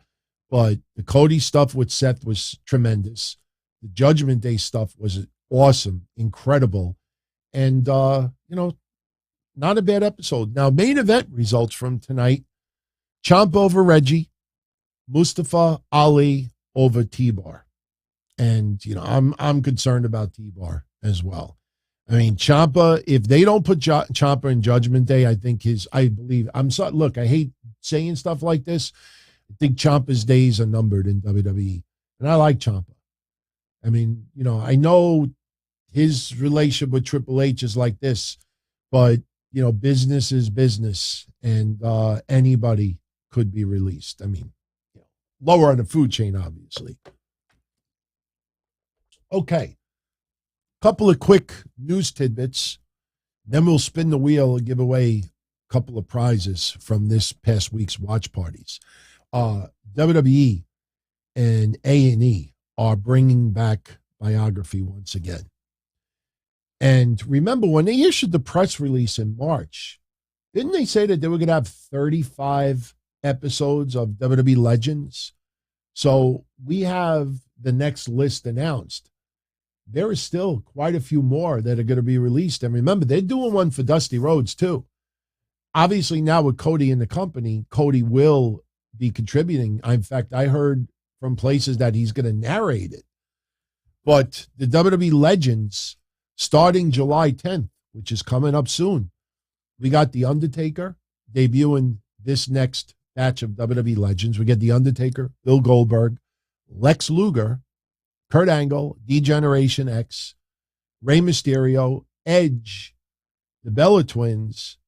But the Cody stuff with Seth was tremendous. The Judgment Day stuff was awesome, incredible. And, not a bad episode. Now, main event results from tonight: Ciampa over Reggie, Mustafa Ali over T-Bar. And, I'm concerned about T-Bar as well. I mean, Ciampa, if they don't put Ciampa in Judgment Day, I hate saying stuff like this. I think Ciampa's days are numbered in WWE. And I like Ciampa. I mean, I know his relationship with Triple H is like this, but, business is business, and anybody could be released. I mean, lower on the food chain, obviously. Okay. Couple of quick news tidbits. Then we'll spin the wheel and give away a couple of prizes from this past week's watch parties. WWE and A&E are bringing back Biography once again. And remember, when they issued the press release in March, didn't they say that they were going to have 35 episodes of WWE Legends? So we have the next list announced. There is still quite a few more that are going to be released. And remember, they're doing one for Dusty Rhodes, too. Obviously, now with Cody in the company, Cody will be contributing. In fact, I heard from places that he's going to narrate it. But the WWE Legends, starting July 10th, which is coming up soon, we got The Undertaker debuting this next batch of WWE Legends. We get The Undertaker, Bill Goldberg, Lex Luger, Kurt Angle, D-Generation X, Rey Mysterio, Edge, the Bella Twins,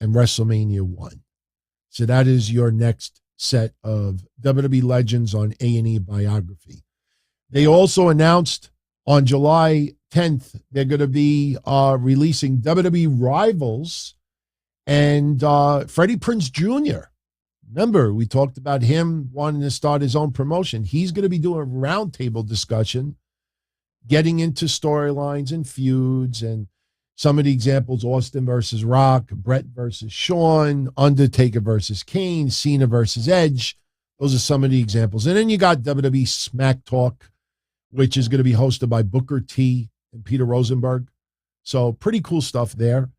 and WrestleMania 1. So that is your next set of WWE Legends on A&E Biography. They also announced on July 10th, they're going to be releasing WWE Rivals and Freddie Prinze Jr. Remember, we talked about him wanting to start his own promotion. He's going to be doing a roundtable discussion, getting into storylines and feuds, and some of the examples: Austin versus Rock, Brett versus Shawn, Undertaker versus Kane, Cena versus Edge. Those are some of the examples. And then you got WWE Smack Talk, which is going to be hosted by Booker T and Peter Rosenberg. So pretty cool stuff there.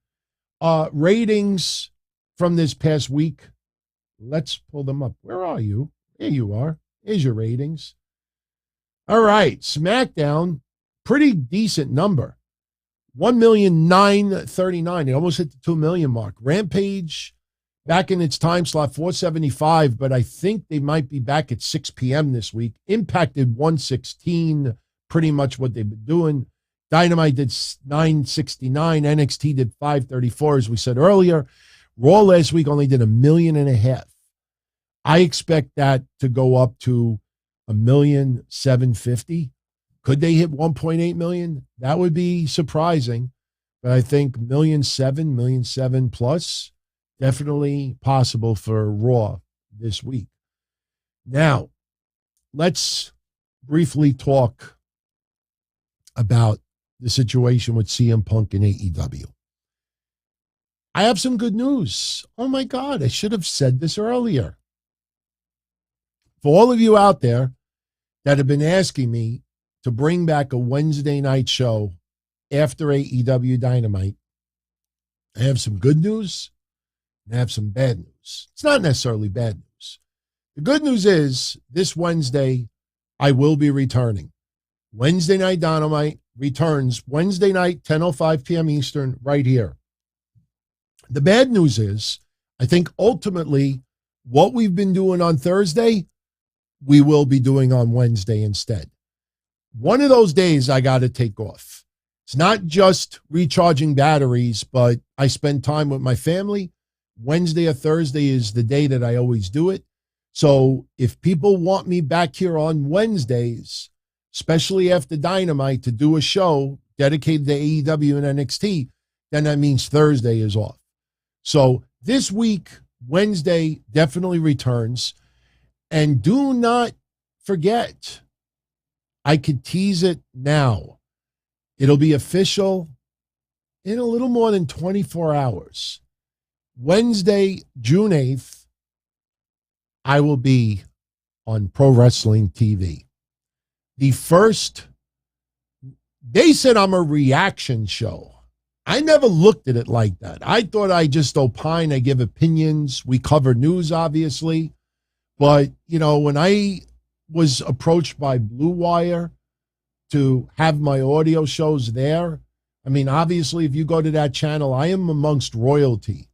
Ratings from this past week. Let's pull them up. Where are you? There you are. Here's your ratings. All right. SmackDown, pretty decent number. 1,939,000. It almost hit the 2 million mark. Rampage, back in its time slot, 475, but I think they might be back at 6 p.m. this week. Impacted 116, pretty much what they've been doing. Dynamite did 969. NXT did 534, as we said earlier. Raw last week only did 1.5 million. I expect that to go up to 1,750,000. Could they hit 1.8 million? That would be surprising. But I think 1,700,000 plus, definitely possible for Raw this week. Now, let's briefly talk about the situation with CM Punk and AEW. I have some good news. Oh my God, I should have said this earlier. For all of you out there that have been asking me to bring back a Wednesday night show after AEW Dynamite, I have some good news and I have some bad news. It's not necessarily bad news. The good news is this Wednesday, I will be returning. Wednesday night Don-O-Mite returns Wednesday night, 10:05 p.m. Eastern, right here. The bad news is, I think ultimately what we've been doing on Thursday, we will be doing on Wednesday instead. One of those days I got to take off. It's not just recharging batteries, but I spend time with my family. Wednesday or Thursday is the day that I always do it. So if people want me back here on Wednesdays, especially after Dynamite, to do a show dedicated to AEW and NXT, then that means Thursday is off. So this week, Wednesday definitely returns. And do not forget, I could tease it now. It'll be official in a little more than 24 hours. Wednesday, June 8th, I will be on Pro Wrestling TV. The first, they said I'm a reaction show. I never looked at it like that. I thought I just opine, I give opinions. We cover news, obviously. But, you know, when I was approached by BlueWire to have my audio shows there, I mean, obviously, if you go to that channel, I am amongst royalty.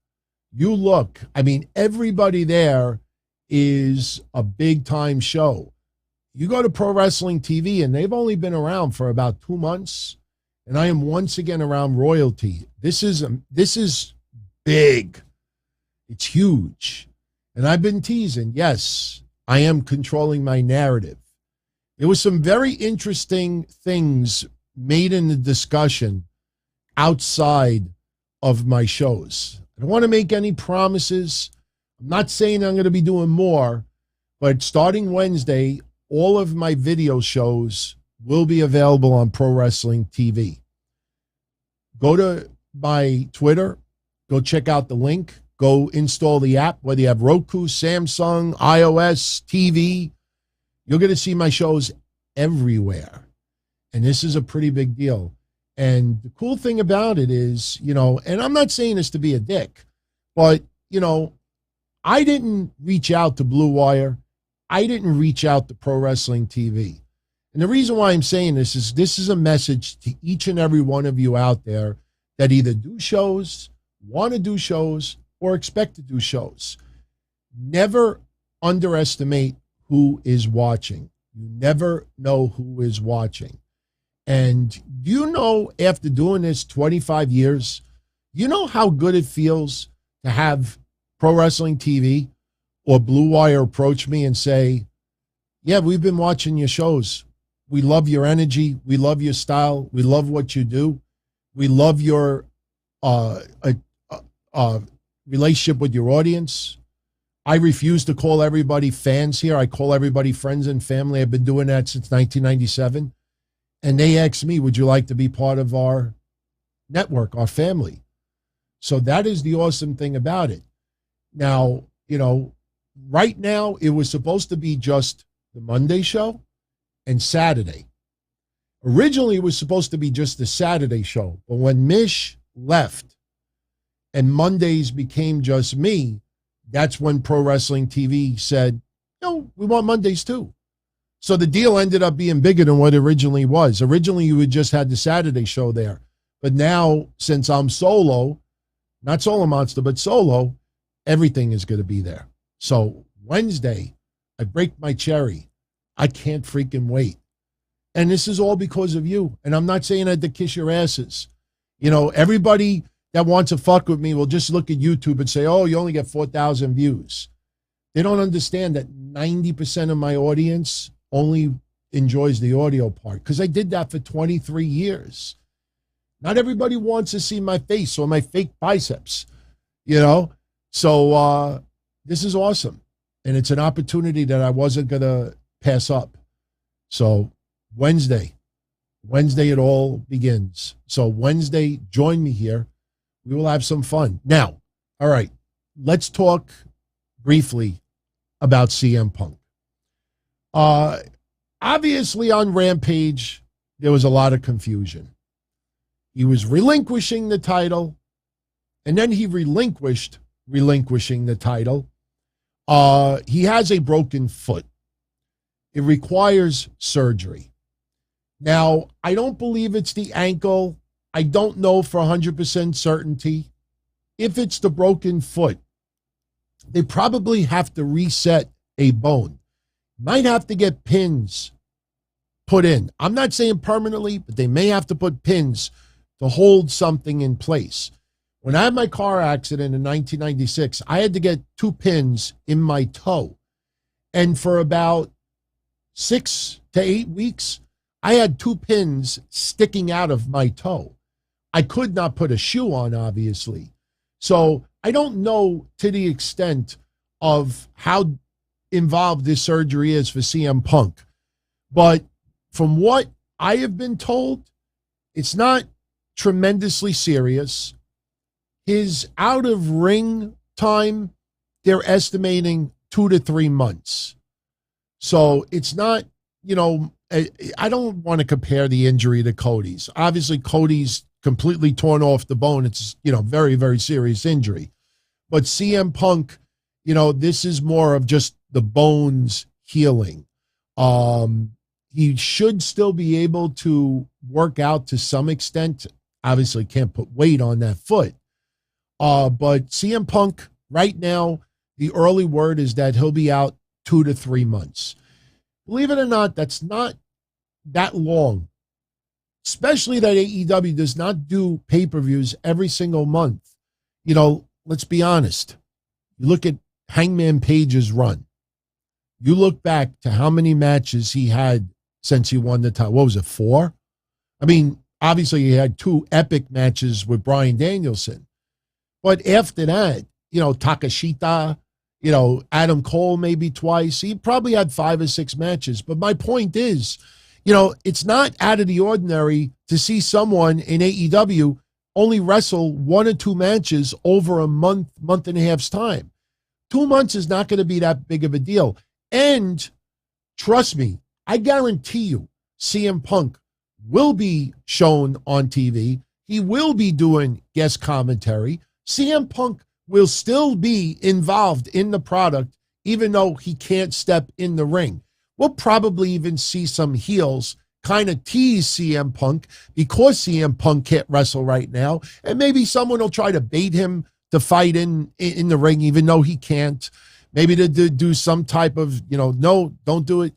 You look, I mean, everybody there is a big-time show. You go to Pro Wrestling TV, and they've only been around for about 2 months, and I am once again around royalty. This is big. It's huge. And I've been teasing, yes, I am controlling my narrative. There was some very interesting things made in the discussion outside of my shows. I don't want to make any promises. I'm not saying I'm going to be doing more, but starting Wednesday, all of my video shows will be available on Pro Wrestling TV. Go to my Twitter, go check out the link. Go install the app, whether you have Roku, Samsung, iOS, TV. You're going to see my shows everywhere. And this is a pretty big deal. And the cool thing about it is, you know, and I'm not saying this to be a dick, but, you know, I didn't reach out to Blue Wire. I didn't reach out to Pro Wrestling TV. And the reason why I'm saying this is a message to each and every one of you out there that either do shows, want to do shows, or expect to do shows. Never underestimate who is watching. You never know who is watching. And you know, after doing this 25 years, you know how good it feels to have Pro Wrestling TV or Blue Wire approach me and say, yeah, we've been watching your shows. We love your energy. We love your style. We love what you do. We love your relationship with your audience. I refuse to call everybody fans here. I call everybody friends and family. I've been doing that since 1997. And they asked me, would you like to be part of our network, our family? So that is the awesome thing about it. Now, you know, right now it was supposed to be just the Monday show and Saturday. Originally it was supposed to be just the Saturday show. But when Mish left, and Mondays became just me, that's when Pro Wrestling TV said, no, we want Mondays too. So the deal ended up being bigger than what it originally was. Originally, you had just had the Saturday show there. But now, since I'm solo, not Solo Monster, but solo, everything is going to be there. So Wednesday, I break my cherry. I can't freaking wait. And this is all because of you. And I'm not saying that to kiss your asses. You know, everybody that wants to fuck with me will just look at YouTube and say, oh, you only get 4,000 views. They don't understand that 90% of my audience only enjoys the audio part because I did that for 23 years. Not everybody wants to see my face or my fake biceps, you know? So this is awesome. And it's an opportunity that I wasn't going to pass up. So Wednesday it all begins. So Wednesday, join me here. We will have some fun. Now, all right, let's talk briefly about CM Punk. Obviously on Rampage, there was a lot of confusion. He was relinquishing the title, and then he relinquishing the title. He has a broken foot. It requires surgery. Now, I don't believe it's the ankle. I don't know for 100% certainty. If it's the broken foot, they probably have to reset a bone. Might have to get pins put in. I'm not saying permanently, but they may have to put pins to hold something in place. When I had my car accident in 1996, I had to get 2 pins in my toe. And for about 6 to 8 weeks, I had 2 pins sticking out of my toe. I could not put a shoe on, obviously. So I don't know to the extent of how involved this surgery is for CM Punk. But from what I have been told, it's not tremendously serious. His out of ring time, they're estimating 2 to 3 months. So it's not, I don't want to compare the injury to Cody's. Obviously, Cody's completely torn off the bone. It's, very, very serious injury. But CM Punk, this is more of just the bones healing. He should still be able to work out to some extent. Obviously, can't put weight on that foot. But CM Punk, right now, the early word is that he'll be out 2 to 3 months. Believe it or not, that's not that long. Especially that AEW does not do pay-per-views every single month. Let's be honest. You look at Hangman Page's run. You look back to how many matches he had since he won the title. What was it, 4? I mean, obviously he had 2 epic matches with Bryan Danielson. But after that, Takashita, Adam Cole maybe twice. He probably had 5 or 6 matches. But my point is, it's not out of the ordinary to see someone in AEW only wrestle 1 or 2 matches over a month and a half's time. 2 months is not going to be that big of a deal. And trust me, I guarantee you, CM Punk will be shown on TV. He will be doing guest commentary. CM Punk will still be involved in the product, even though he can't step in the ring. We'll probably even see some heels kind of tease CM Punk because CM Punk can't wrestle right now. And maybe someone will try to bait him to fight in the ring, even though he can't. Maybe to do some type of, no, don't do it.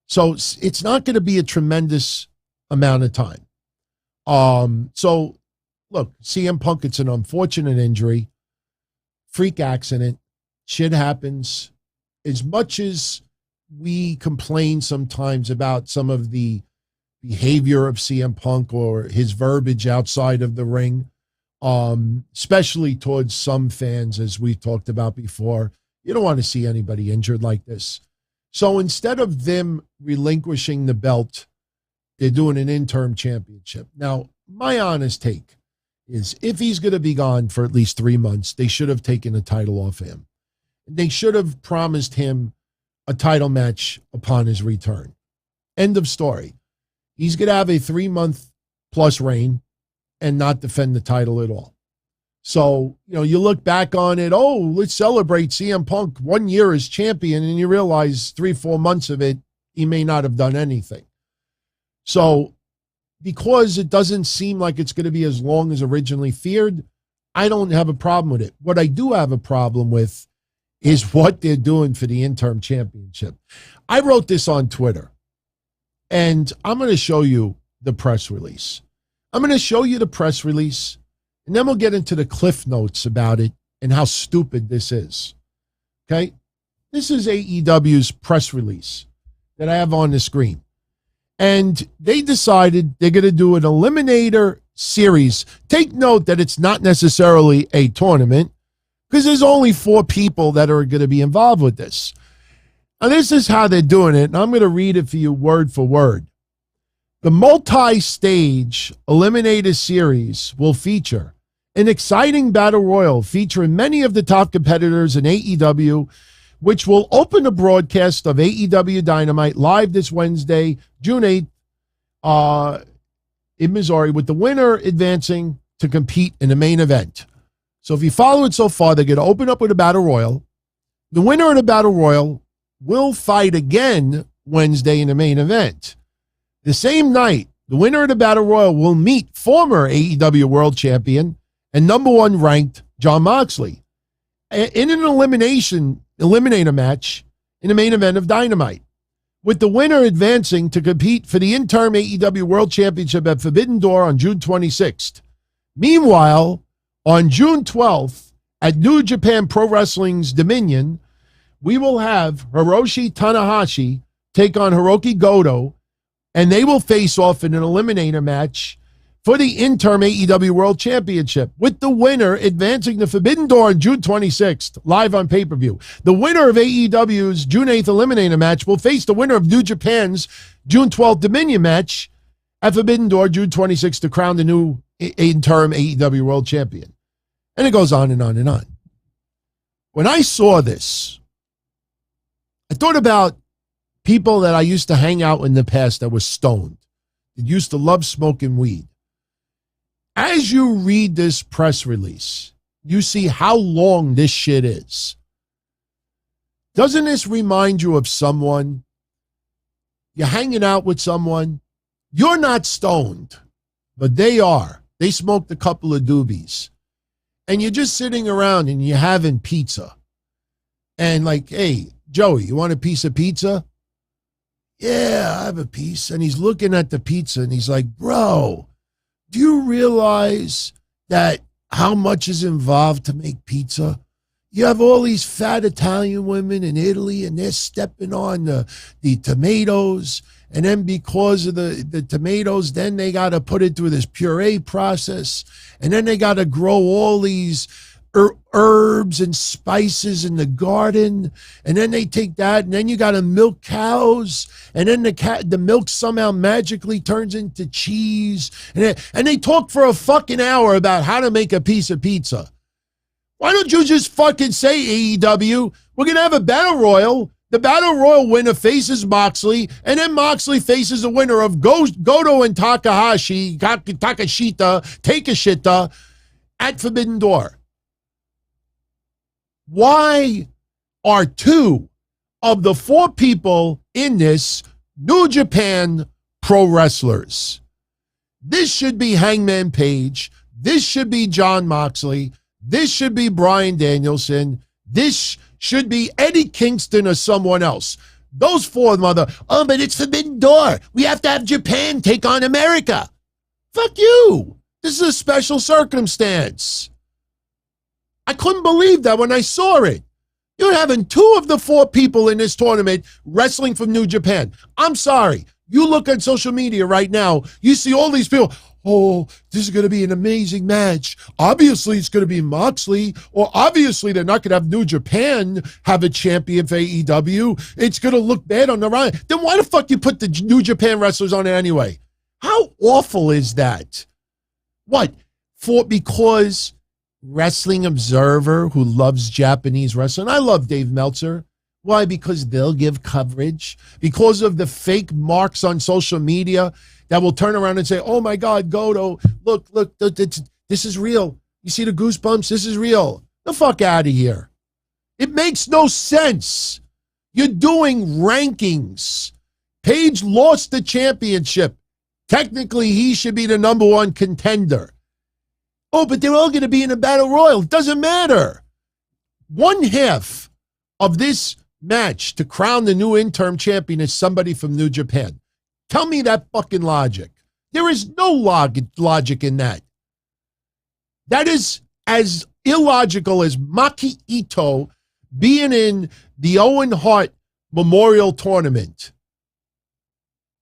So it's not going to be a tremendous amount of time. So, look, CM Punk, it's an unfortunate injury. Freak accident. Shit happens. As much as we complain sometimes about some of the behavior of CM Punk or his verbiage outside of the ring, especially towards some fans, as we talked about before, you don't want to see anybody injured like this. So instead of them relinquishing the belt, they're doing an interim championship. Now, my honest take is if he's going to be gone for at least 3 months, they should have taken the title off him. They should have promised him a title match upon his return. End of story. He's going to have a 3-month plus reign and not defend the title at all. So, you look back on it, let's celebrate CM Punk 1 year as champion, and you realize 3-4 months of it, he may not have done anything. So, because it doesn't seem like it's going to be as long as originally feared, I don't have a problem with it. What I do have a problem with is what they're doing for the interim championship. I wrote this on Twitter, and I'm going to show you the press release. I'm going to show you the press release, and then we'll get into the cliff notes about it and how stupid this is. Okay? This is AEW's press release that I have on the screen. And they decided they're going to do an eliminator series. Take note that it's not necessarily a tournament because there's only 4 people that are going to be involved with this. And this is how they're doing it. And I'm going to read it for you word for word. The multi-stage eliminator series will feature an exciting battle royal featuring many of the top competitors in AEW, which will open a broadcast of AEW Dynamite live this Wednesday, June 8th, in Missouri, with the winner advancing to compete in the main event. So if you follow it so far, they're going to open up with a battle royal. The winner of the battle royal will fight again Wednesday in the main event. The same night, the winner of the battle royal will meet former AEW World Champion and number 1 ranked Jon Moxley in an eliminator match in the main event of Dynamite, with the winner advancing to compete for the interim AEW World Championship at Forbidden Door on June 26th. Meanwhile, on June 12th, at New Japan Pro Wrestling's Dominion, we will have Hiroshi Tanahashi take on Hiroki Goto, and they will face off in an eliminator match for the interim AEW World Championship, with the winner advancing to Forbidden Door on June 26th, live on pay-per-view. The winner of AEW's June 8th eliminator match will face the winner of New Japan's June 12th Dominion match at Forbidden Door June 26th to crown the new interim AEW World Champion. And it goes on and on and on. When I saw this, I thought about people that I used to hang out in the past that were stoned, that used to love smoking weed. As you read this press release, you see how long this shit is. Doesn't this remind you of someone? You're hanging out with someone. You're not stoned, but they are. They smoked a couple of doobies. And you're just sitting around and you're having pizza. And like, hey, Joey, you want a piece of pizza? Yeah, I have a piece. And he's looking at the pizza and he's like, bro, do you realize that how much is involved to make pizza? You have all these fat Italian women in Italy and they're stepping on the tomatoes. And then because of the tomatoes, then they got to put it through this puree process. And then they got to grow all these herbs and spices in the garden. And then they take that and then you got to milk cows. And then the milk somehow magically turns into cheese. And they talk for a fucking hour about how to make a piece of pizza. Why don't you just fucking say, AEW, we're going to have a battle royal. The battle royal winner faces Moxley, and then Moxley faces the winner of Goto and Takeshita at Forbidden Door. Why are 2 of the 4 people in this New Japan pro wrestlers? This should be Hangman Page. This should be Jon Moxley. This should be Bryan Danielson. This should be Eddie Kingston or someone else. Those 4 but it's Forbidden Door. We have to have Japan take on America. Fuck you. This is a special circumstance. I couldn't believe that when I saw it. You're having 2 of the 4 people in this tournament wrestling from New Japan. I'm sorry. You look on social media right now, you see all these people, oh, this is going to be an amazing match. Obviously, it's going to be Moxley, or obviously they're not going to have New Japan have a champion for AEW. It's going to look bad on the run. Then why the fuck you put the New Japan wrestlers on it anyway? How awful is that? What? Because Wrestling Observer, who loves Japanese wrestling, I love Dave Meltzer. Why? Because they'll give coverage. Because of the fake marks on social media that will turn around and say, oh my God, Goto, look, this is real. You see the goosebumps? This is real. The fuck out of here. It makes no sense. You're doing rankings. Page lost the championship. Technically, he should be the number 1 contender. Oh, but they're all going to be in a battle royal. It doesn't matter. 1/2 of this match to crown the new interim champion is somebody from New Japan. Tell me that fucking logic. There is no logic in that. That is as illogical as Maki Ito being in the Owen Hart Memorial Tournament.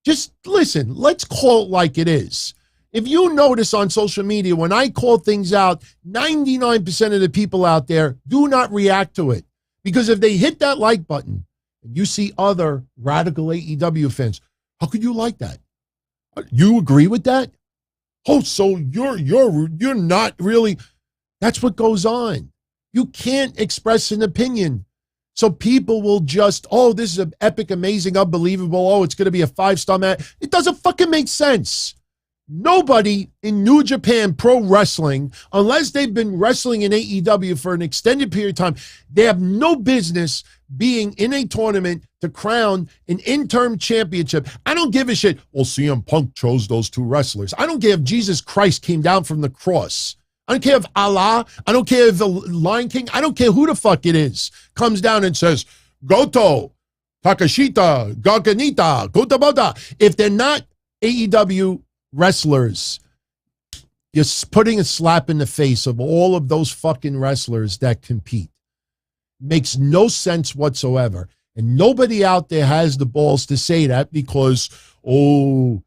Just listen, let's call it like it is. If you notice on social media, when I call things out, 99% of the people out there do not react to it. Because if they hit that like button and you see other radical AEW fans, how could you like that? You agree with that? Oh, so you're not really. That's what goes on. You can't express an opinion. So people will just, oh, this is an epic, amazing, unbelievable. Oh, it's going to be a 5-star match. It doesn't fucking make sense. Nobody in New Japan Pro Wrestling, unless they've been wrestling in AEW for an extended period of time, they have no business being in a tournament to crown an interim championship. I don't give a shit. Well, CM Punk chose those two wrestlers. I don't care if Jesus Christ came down from the cross. I don't care if Allah, I don't care if the Lion King, I don't care who the fuck it is, comes down and says, Goto, Takashita, Gaganita, Gotabota. If they're not AEW wrestlers, you're putting a slap in the face of all of those fucking wrestlers that compete. Makes no sense whatsoever. And nobody out there has the balls to say that because, oh,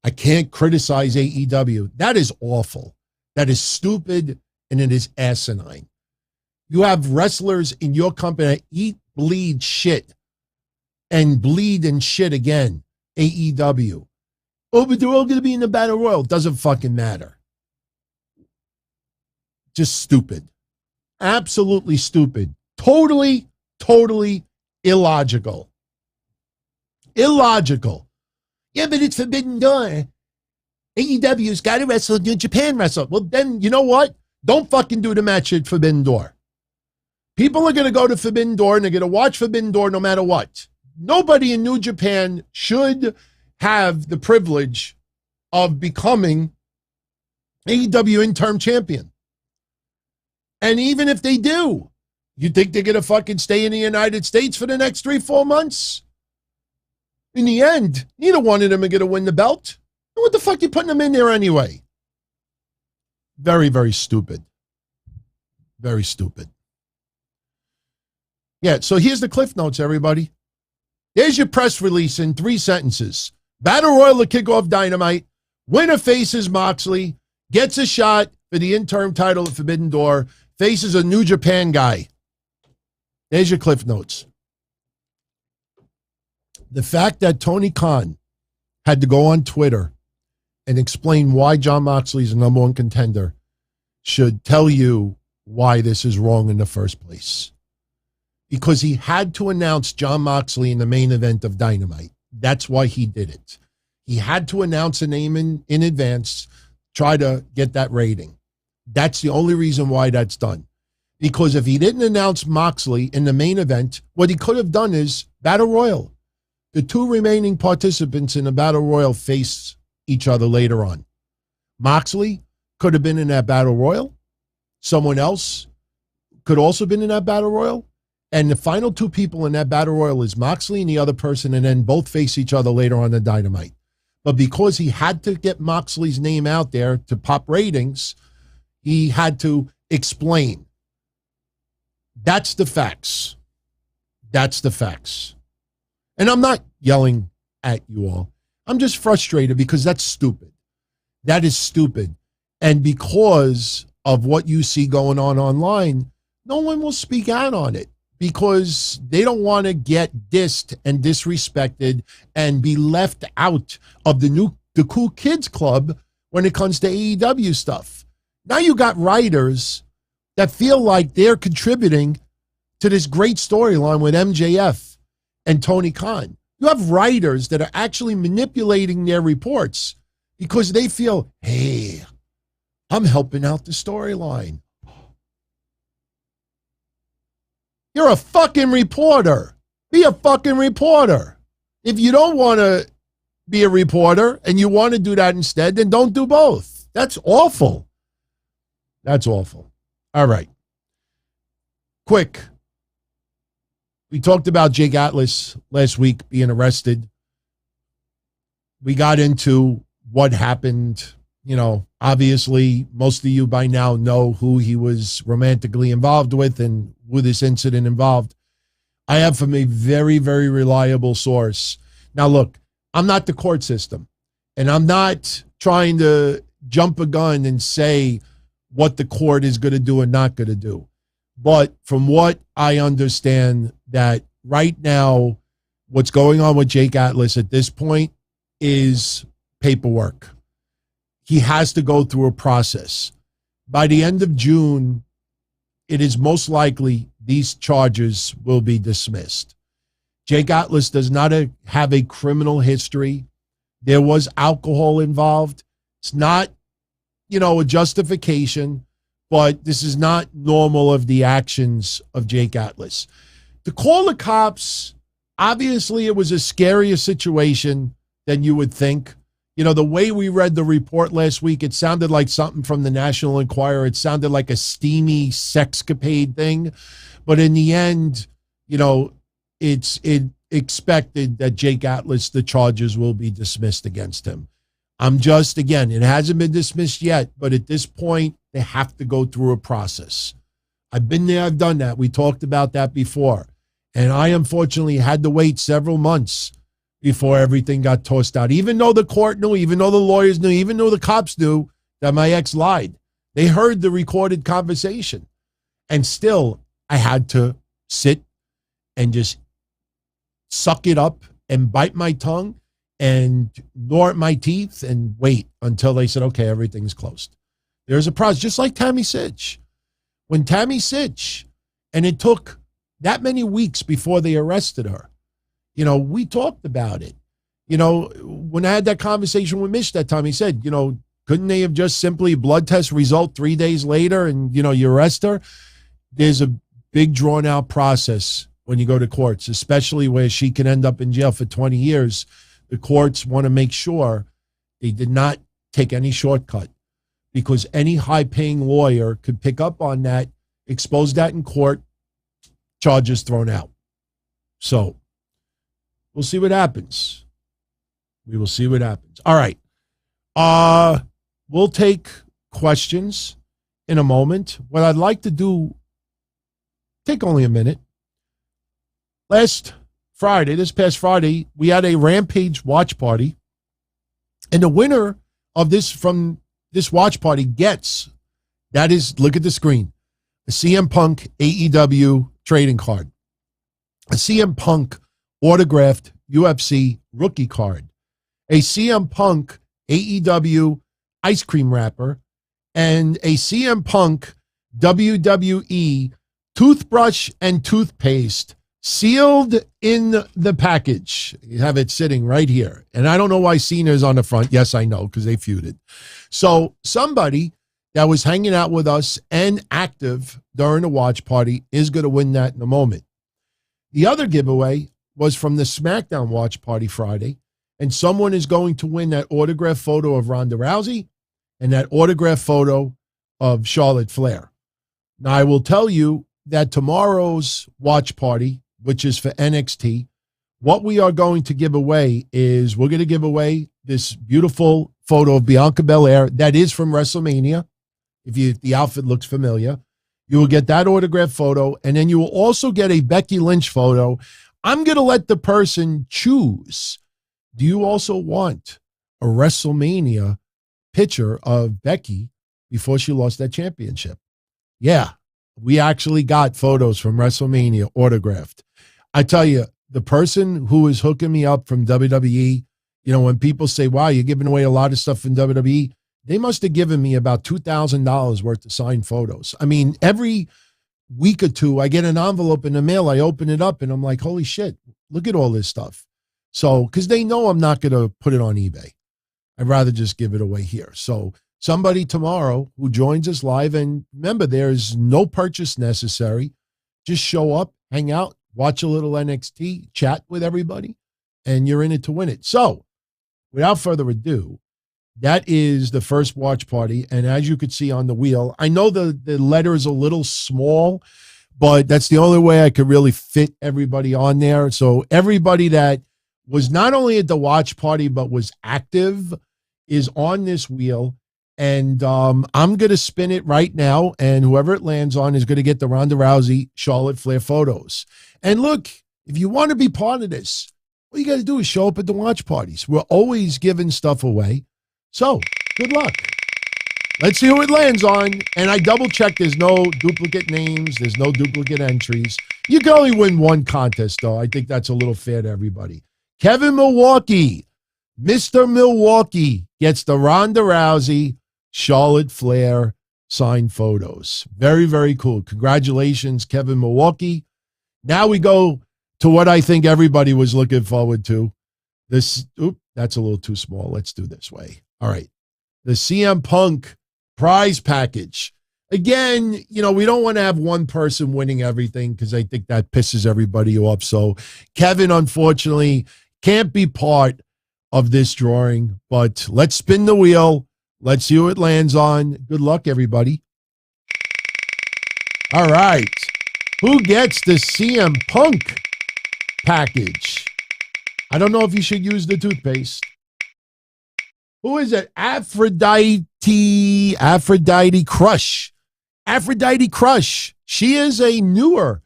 I can't criticize AEW. That is awful. That is stupid, and it is asinine. You have wrestlers in your company that eat, bleed shit, and bleed and shit again, AEW. Oh, but they're all going to be in the Battle Royal. Doesn't fucking matter. Just stupid. Absolutely stupid. Totally illogical. Illogical. Yeah, but it's Forbidden Door. AEW's got to wrestle, New Japan wrestle. Well, then, you know what? Don't fucking do the match at Forbidden Door. People are going to go to Forbidden Door and they're going to watch Forbidden Door no matter what. Nobody in New Japan should have the privilege of becoming AEW interim champion. And even if they do, you think they're going to fucking stay in the United States for the next 3-4 months? In the end, neither one of them are going to win the belt. What the fuck are you putting them in there anyway? Very, very stupid. Very stupid. Yeah, so here's the Cliff Notes, everybody. There's your press release in 3 sentences. Battle Royal to kick off Dynamite. Winner faces Moxley. Gets a shot for the interim title at Forbidden Door. Faces a New Japan guy. There's your Cliff Notes. The fact that Tony Khan had to go on Twitter and explain why Jon Moxley is the number 1 contender should tell you why this is wrong in the first place. Because he had to announce Jon Moxley in the main event of Dynamite. That's why he did it. He had to announce a name in advance, try to get that rating. That's the only reason why that's done. Because if he didn't announce Moxley in the main event, what he could have done is Battle Royal. The 2 remaining participants in the Battle Royal face each other later on. Moxley could have been in that Battle Royal. Someone else could also have been in that Battle Royal. And the final 2 people in that Battle Royal is Moxley and the other person, and then both face each other later on in Dynamite. But because he had to get Moxley's name out there to pop ratings, he had to explain. That's the facts. That's the facts. And I'm not yelling at you all. I'm just frustrated because that's stupid. That is stupid. And because of what you see going on online, no one will speak out on it because they don't want to get dissed and disrespected and be left out of the Cool Kids Club when it comes to AEW stuff. Now you got writers that feel like they're contributing to this great storyline with MJF and Tony Khan. You have writers that are actually manipulating their reports because they feel, hey, I'm helping out the storyline. You're a fucking reporter. Be a fucking reporter. If you don't want to be a reporter and you want to do that instead, then don't do both. That's awful. That's awful. All right. Quick. We talked about Jake Atlas last week being arrested. We got into what happened, Obviously, most of you by now know who he was romantically involved with and who this incident involved. I have from a very, very reliable source. Now, look, I'm not the court system, and I'm not trying to jump a gun and say what the court is going to do and not going to do. But from what I understand, that right now, what's going on with Jake Atlas at this point is paperwork. He has to go through a process. By the end of June, it is most likely these charges will be dismissed. Jake Atlas does not have a criminal history. There was alcohol involved. It's not, a justification, but this is not normal of the actions of Jake Atlas. To call the cops, obviously it was a scarier situation than you would think. The way we read the report last week, it sounded like something from the National Enquirer. It sounded like a steamy sexcapade thing. But in the end, it's expected that Jake Atlas, the charges will be dismissed against him. It hasn't been dismissed yet, but at this point, they have to go through a process. I've been there, I've done that. We talked about that before. And I unfortunately had to wait several months before everything got tossed out. Even though the court knew, even though the lawyers knew, even though the cops knew that my ex lied. They heard the recorded conversation. And still, I had to sit and just suck it up and bite my tongue and gnaw at my teeth and wait until they said, okay, everything's closed. There's a process, just like Tammy Sitch. When Tammy Sitch, and it took that many weeks before they arrested her, we talked about it. When I had that conversation with Mish that time, he said, couldn't they have just simply blood test result 3 days later and, you arrest her? There's a big drawn out process when you go to courts, especially where she can end up in jail for 20 years. The courts want to make sure they did not take any shortcut, because any high-paying lawyer could pick up on that, expose that in court, charges thrown out. So we'll see what happens. We will see what happens. All right. We'll take questions in a moment. What I'd like to do, take only a minute. This past Friday, we had a Rampage watch party. And the winner of this watch party gets, look at the screen, a CM Punk AEW trading card, a CM Punk autographed UFC rookie card, a CM Punk AEW ice cream wrapper, and a CM Punk WWE toothbrush and toothpaste sealed in the package. You have it sitting right here. And I don't know why Cena is on the front. Yes, I know, because they feuded. So somebody that was hanging out with us and active during the watch party is going to win that in a moment. The other giveaway was from the SmackDown watch party Friday, and someone is going to win that autographed photo of Ronda Rousey and that autographed photo of Charlotte Flair. Now, I will tell you that tomorrow's watch party, which is for NXT, what we are going to give away is we're going to give away this beautiful photo of Bianca Belair that is from WrestleMania. If the outfit looks familiar, you will get that autographed photo, and then you will also get a Becky Lynch photo. I'm going to let the person choose. Do you also want a WrestleMania picture of Becky before she lost that championship? Yeah, we actually got photos from WrestleMania autographed. I tell you, the person who is hooking me up from WWE, when people say, wow, you're giving away a lot of stuff from WWE, they must have given me about $2,000 worth of signed photos. I mean, every week or two, I get an envelope in the mail, I open it up, and I'm like, holy shit, look at all this stuff. So, because they know I'm not going to put it on eBay. I'd rather just give it away here. So somebody tomorrow who joins us live, and remember, there's no purchase necessary. Just show up, hang out, watch a little NXT, chat with everybody, and you're in it to win it. So without further ado, that is the first watch party. And as you could see on the wheel, I know the letter is a little small, but that's the only way I could really fit everybody on there. So everybody that was not only at the watch party, but was active is on this wheel. And I'm going to spin it right now, and whoever it lands on is going to get the Ronda Rousey Charlotte Flair photos. And look, if you want to be part of this, all you got to do is show up at the watch parties. We're always giving stuff away. So, good luck. Let's see who it lands on. And I double-checked there's no duplicate names. There's no duplicate entries. You can only win one contest, though. I think that's a little fair to everybody. Kevin Milwaukee, Mr. Milwaukee, gets the Ronda Rousey Charlotte Flair signed photos. Very, very cool. Congratulations, Kevin Milwaukee. Now we go to what I think everybody was looking forward to. That's a little too small. Let's do this way. All right. The CM Punk prize package. Again, we don't want to have one person winning everything because I think that pisses everybody off. So Kevin, unfortunately, can't be part of this drawing, but let's spin the wheel. Let's see who it lands on. Good luck, everybody. All right. Who gets the CM Punk package? I don't know if you should use the toothpaste. Who is it? Aphrodite Crush. Aphrodite Crush. She is a newer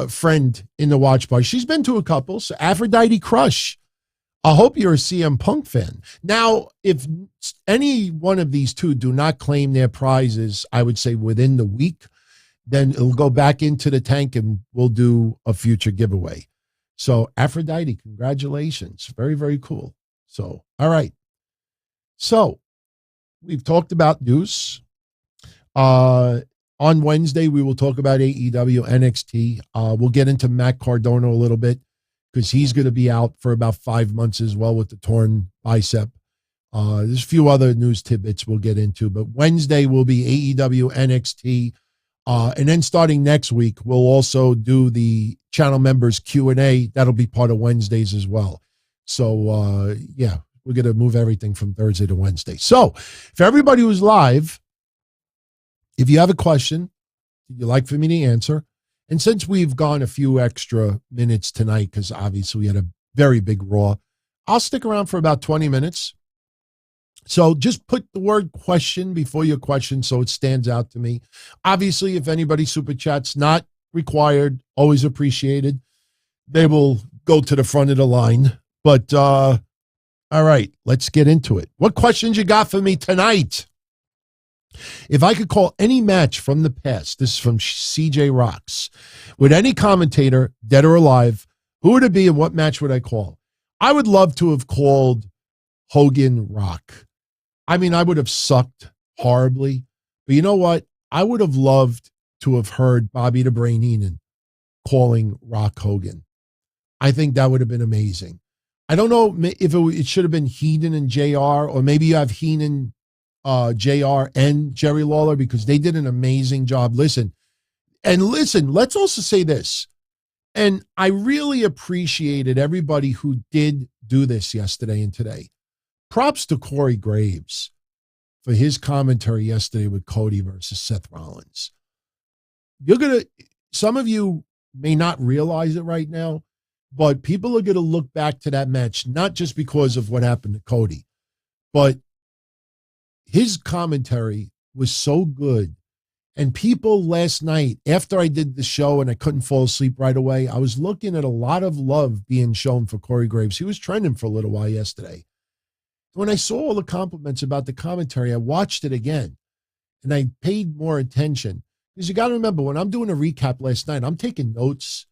friend in the watch party. She's been to a couple. So Aphrodite Crush. I hope you're a CM Punk fan. Now, if any one of these two do not claim their prizes, I would say within the week, then it'll go back into the tank and we'll do a future giveaway. So Aphrodite, congratulations. Very, very cool. So, all right. So we've talked about news. On Wednesday, we will talk about AEW NXT. We'll get into Matt Cardona a little bit because he's going to be out for about 5 months as well with the torn bicep. There's a few other news tidbits we'll get into, but Wednesday will be AEW NXT. And then starting next week, we'll also do the channel members Q&A. That'll be part of Wednesdays as well. So, we're going to move everything from Thursday to Wednesday. So for everybody who's live, if you have a question you'd like for me to answer, and since we've gone a few extra minutes tonight, because obviously we had a very big Raw, I'll stick around for about 20 minutes. So just put the word question before your question so it stands out to me. Obviously, if anybody super chats, not required, always appreciated. They will go to the front of the line. But, all right, let's get into it. What questions you got for me tonight? If I could call any match from the past, this is from CJ Rocks, with any commentator, dead or alive, who would it be and what match would I call? I would love to have called Hogan Rock. I mean, I would have sucked horribly, but you know what? I would have loved to have heard Bobby the Brain Heenan calling Rock Hogan. I think that would have been amazing. I don't know if it should have been Heenan and JR, or maybe you have Heenan, JR, and Jerry Lawler, because they did an amazing job. Listen, let's also say this. And I really appreciated everybody who did do this yesterday and today. Props to Corey Graves for his commentary yesterday with Cody versus Seth Rollins. Some of you may not realize it right now, but people are going to look back to that match, not just because of what happened to Cody, but his commentary was so good. And people last night, after I did the show and I couldn't fall asleep right away, I was looking at a lot of love being shown for Corey Graves. He was trending for a little while yesterday. When I saw all the compliments about the commentary, I watched it again and I paid more attention. Because you got to remember, when I'm doing a recap last night, I'm taking notes,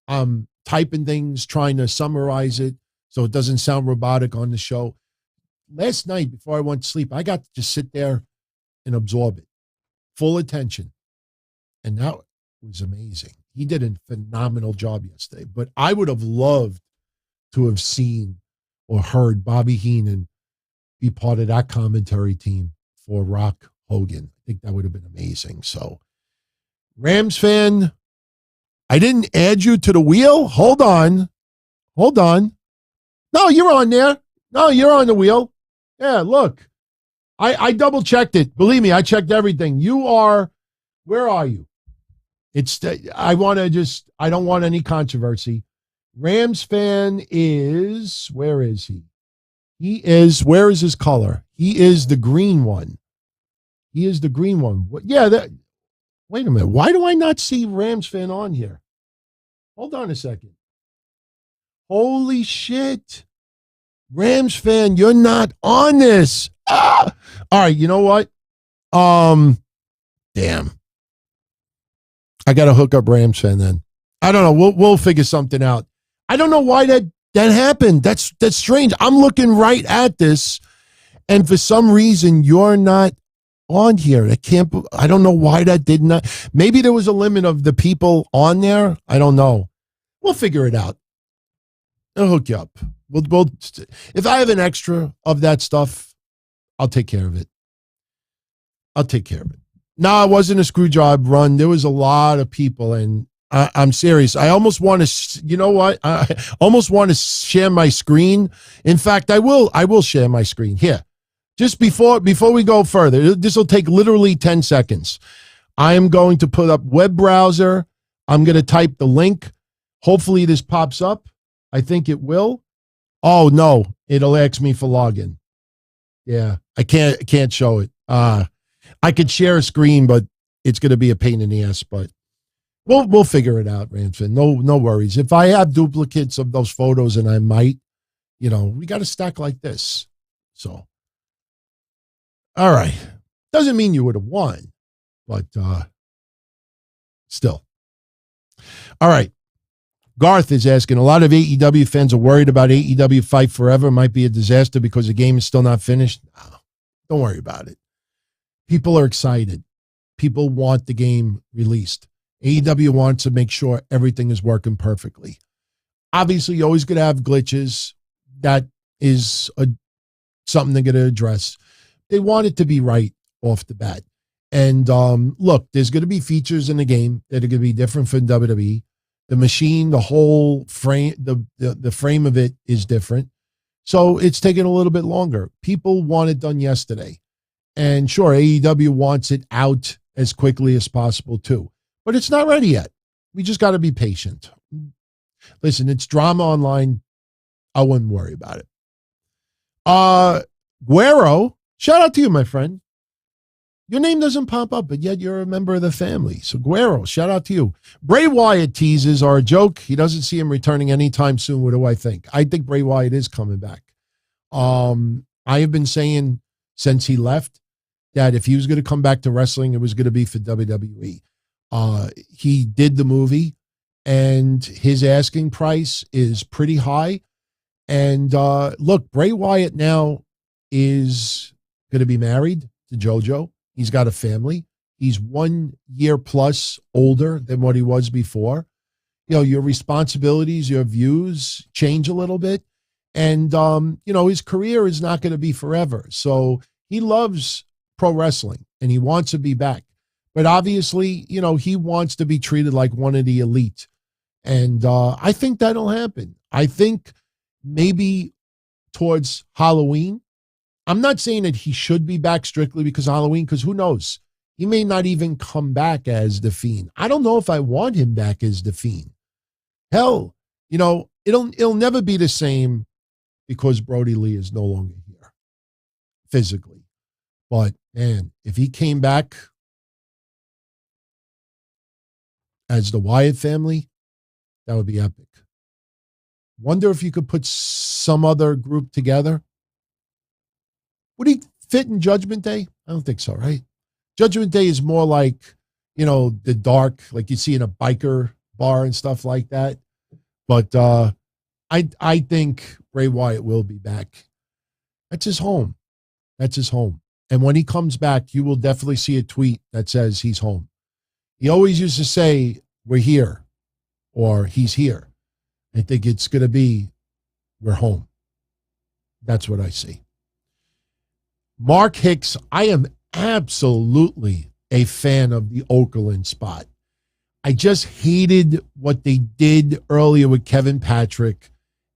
I'm typing things, trying to summarize it so it doesn't sound robotic on the show. Last night, before I went to sleep, I got to just sit there and absorb it. Full attention. And that was amazing. He did a phenomenal job yesterday. But I would have loved to have seen or heard Bobby Heenan be part of that commentary team for Rock Hogan. I think that would have been amazing. So, Rams fan, I didn't add you to the wheel. Hold on. No, you're on there. No, you're on the wheel. Yeah, look. I double checked it. Believe me, I checked everything. Where are you? I don't want any controversy. Rams fan where is he? Where is his color? He is the green one. He is the green one. Wait a minute. Why do I not see Rams fan on here? Hold on a second. Holy shit. Rams fan, you're not on this. Ah! All right, you know what? Damn. I got to hook up Rams fan then. I don't know. We'll figure something out. I don't know why that happened. That's strange. I'm looking right at this, and for some reason you're not on here. I don't know why that did not. Maybe there was a limit of the people on there. I don't know. We'll figure it out. I'll hook you up. We'll if I have an extra of that stuff, I'll take care of it. No, it wasn't a screw job run. There was a lot of people, and I'm serious. I almost want to, you know what? I almost want to share my screen. In fact, I will share my screen here. Just before we go further, this will take literally 10 seconds. I am going to put up web browser. I'm going to type the link. Hopefully this pops up. I think it will. Oh, no. It'll ask me for login. Yeah, I can't show it. I could share a screen, but it's going to be a pain in the ass. But we'll figure it out, Ranfin. No worries. If I have duplicates of those photos, and I might, we got a stack like this. So, all right. Doesn't mean you would have won, but still. All right. Garth is asking, a lot of AEW fans are worried about AEW Fight Forever. Might be a disaster because the game is still not finished. No, don't worry about it. People are excited. People want the game released. AEW wants to make sure everything is working perfectly. Obviously, you're always going to have glitches. That is something they're going to address. They want it to be right off the bat. And look, there's going to be features in the game that are going to be different from WWE. The machine, the whole frame, the frame of it is different. So it's taking a little bit longer. People want it done yesterday. And sure, AEW wants it out as quickly as possible too. But it's not ready yet. We just got to be patient. Listen, it's drama online. I wouldn't worry about it. Guero, shout out to you, my friend. Your name doesn't pop up, but yet you're a member of the family. So Guero, shout out to you. Bray Wyatt teases are a joke. He doesn't see him returning anytime soon. What do I think? I think Bray Wyatt is coming back. I have been saying since he left that if he was going to come back to wrestling, it was going to be for WWE. He did the movie, and his asking price is pretty high. And look, Bray Wyatt now is going to be married to JoJo. He's got a family. He's 1 year plus older than what he was before. Your responsibilities, your views change a little bit. And, his career is not going to be forever. So he loves pro wrestling and he wants to be back. But obviously, he wants to be treated like one of the elite. And I think that'll happen. I think maybe towards Halloween. I'm not saying that he should be back strictly because of Halloween, because who knows? He may not even come back as The Fiend. I don't know if I want him back as The Fiend. Hell, it'll never be the same because Brody Lee is no longer here physically. But, man, if he came back as the Wyatt family, that would be epic. Wonder if you could put some other group together. Would he fit in Judgment Day? I don't think so, right? Judgment Day is more like, the dark, like you see in a biker bar and stuff like that. But I think Bray Wyatt will be back. That's his home. That's his home. And when he comes back, you will definitely see a tweet that says he's home. He always used to say, we're here, or he's here. I think it's going to be, we're home. That's what I see. Mark Hicks, I am absolutely a fan of the Oakland spot. I just hated what they did earlier with Kevin Patrick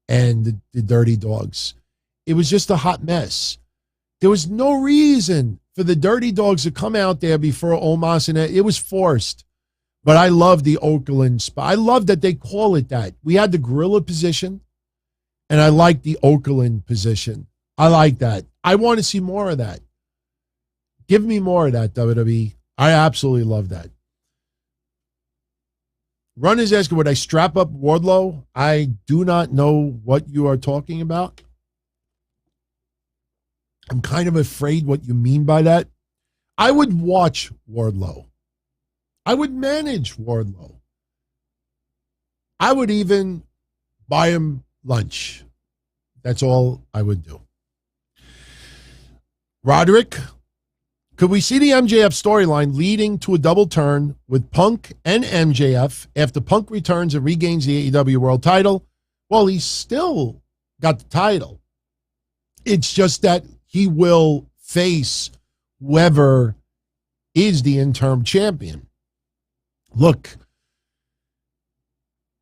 and the Dirty Dogs. It was just a hot mess. There was no reason for the Dirty Dogs to come out there before Omas, and it was forced. But I love the Oakland spot. I love that they call it that. We had the gorilla position, and I like the Oakland position. I like that. I want to see more of that. Give me more of that, WWE. I absolutely love that. Run is asking, would I strap up Wardlow? I do not know what you are talking about. I'm kind of afraid what you mean by that. I would watch Wardlow. I would manage Wardlow. I would even buy him lunch. That's all I would do. Roderick, could we see the MJF storyline leading to a double turn with Punk and MJF after Punk returns and regains the AEW World title? Well, he's still got the title. It's just that he will face whoever is the interim champion. Look,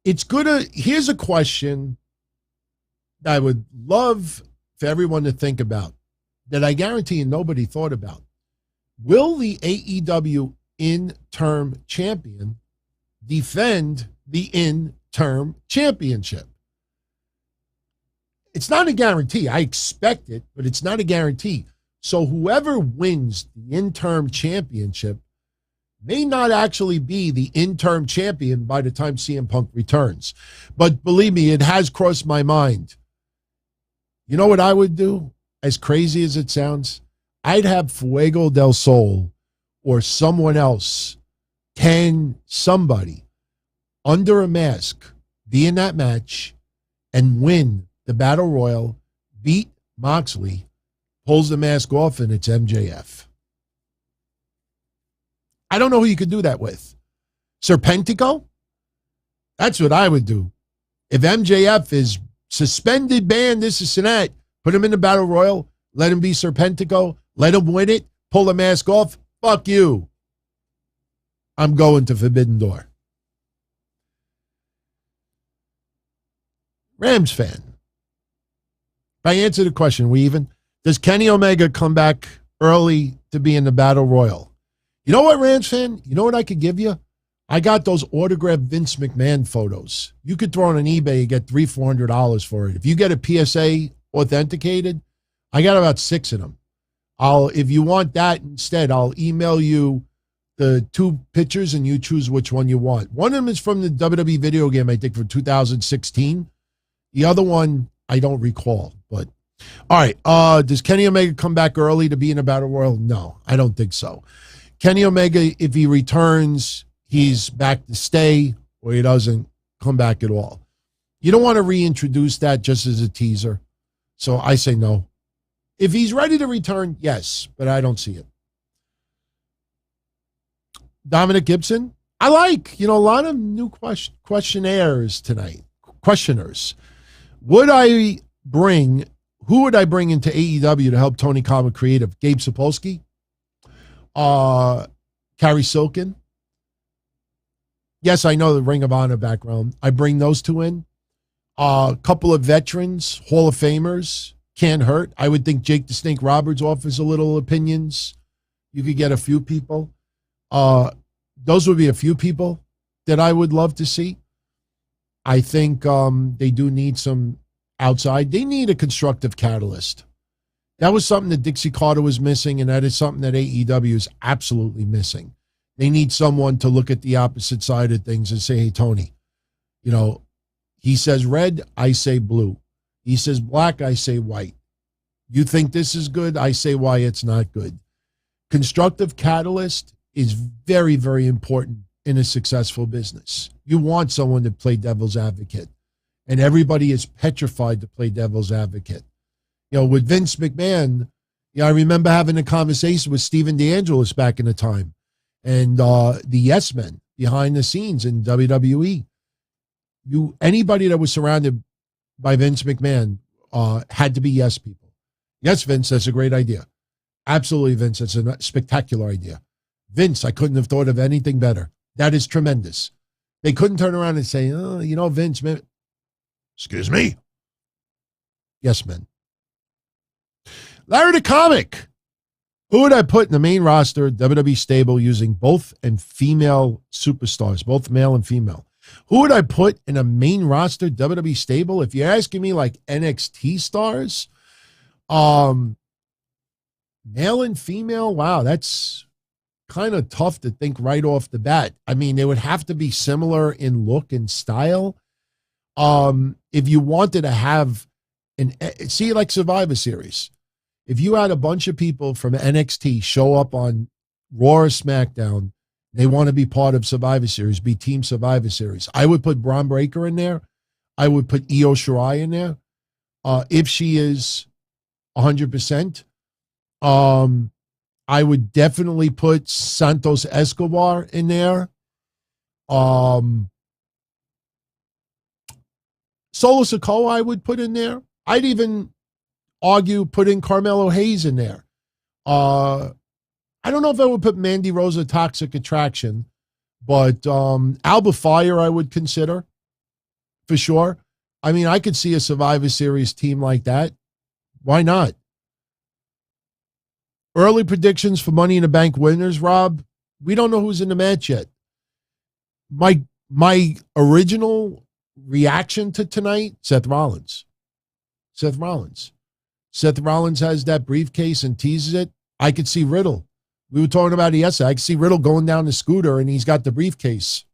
it's good. Here's a question that I would love for everyone to think about that I guarantee nobody thought about. Will the AEW interim champion defend the interim championship? It's not a guarantee. I expect it, but it's not a guarantee. So whoever wins the interim championship may not actually be the interim champion by the time CM Punk returns. But believe me, it has crossed my mind. You know what I would do? As crazy as it sounds, I'd have Fuego del Sol or someone else, somebody under a mask be in that match and win the Battle Royal, beat Moxley, pulls the mask off, and it's MJF. I don't know who you could do that with. Serpentico? That's what I would do. If MJF is suspended, banned, this is that, put him in the Battle Royal, let him be Serpentico, let him win it, pull the mask off, fuck you. I'm going to Forbidden Door. Rams fan. If I answer the question, we even, does Kenny Omega come back early to be in the Battle Royal? You know what, Rams fan? You know what I could give you? I got those autographed Vince McMahon photos. You could throw it on eBay and get $300-$400 for it. If you get a PSA authenticated, I got about 6 of them. If you want that instead, I'll email you the 2 pictures and you choose which one you want. One of them is from the WWE video game, I think, from 2016. The other one, I don't recall. But all right, does Kenny Omega come back early to be in a Battle Royal? No, I don't think so. Kenny Omega, if he returns, he's back to stay, or he doesn't come back at all. You don't want to reintroduce that just as a teaser. So I say no. If he's ready to return, yes, but I don't see it. Dominic Gibson, I like, a lot of new questionnaires tonight. Questioners. Who would I bring into AEW to help Tony Khan with creative? Gabe Sapolsky? Carrie Silkin? Yes, I know the Ring of Honor background. I bring those 2 in. A couple of veterans, Hall of Famers, can't hurt. I would think Jake the Snake Roberts offers a little opinions. You could get a few people. Those would be a few people that I would love to see. I think they do need some outside. They need a constructive catalyst. That was something that Dixie Carter was missing, and that is something that AEW is absolutely missing. They need someone to look at the opposite side of things and say, hey, Tony, he says red, I say blue. He says black, I say white. You think this is good? I say why it's not good. Constructive catalyst is very, very important in a successful business. You want someone to play devil's advocate, and everybody is petrified to play devil's advocate. With Vince McMahon, I remember having a conversation with Steven DeAngelis back in the time, and the yes men behind the scenes in WWE. Anybody that was surrounded by Vince McMahon had to be yes people. Yes, Vince, that's a great idea. Absolutely, Vince, that's a spectacular idea. Vince, I couldn't have thought of anything better. That is tremendous. They couldn't turn around and say, Vince, man. Excuse me. Yes, men. Larry the Comic. Who would I put in the main roster WWE stable using both and female superstars, both male and female? Who would I put in a main roster WWE stable? If you're asking me like NXT stars, Male and female, wow, that's kind of tough to think right off the bat. I mean, they would have to be similar in look and style. If you wanted to have see, like Survivor Series, if you had a bunch of people from NXT show up on Raw or SmackDown, they want to be part of Survivor Series, be Team Survivor Series, I would put Braun Breaker in there. I would put Io Shirai in there. If she is 100%. I would definitely put Santos Escobar in there. Solo Sikoa I would put in there. I'd even argue putting Carmelo Hayes in there. I don't know if I would put Mandy Rosa Toxic Attraction, but Alba Fire I would consider for sure. I mean, I could see a Survivor Series team like that. Why not? Early predictions for Money in the Bank winners, Rob. We don't know who's in the match yet. My original reaction to tonight, Seth Rollins. Seth Rollins. Seth Rollins has that briefcase and teases it. I could see Riddle. We were talking about it yesterday. I could see Riddle going down the scooter and he's got the briefcase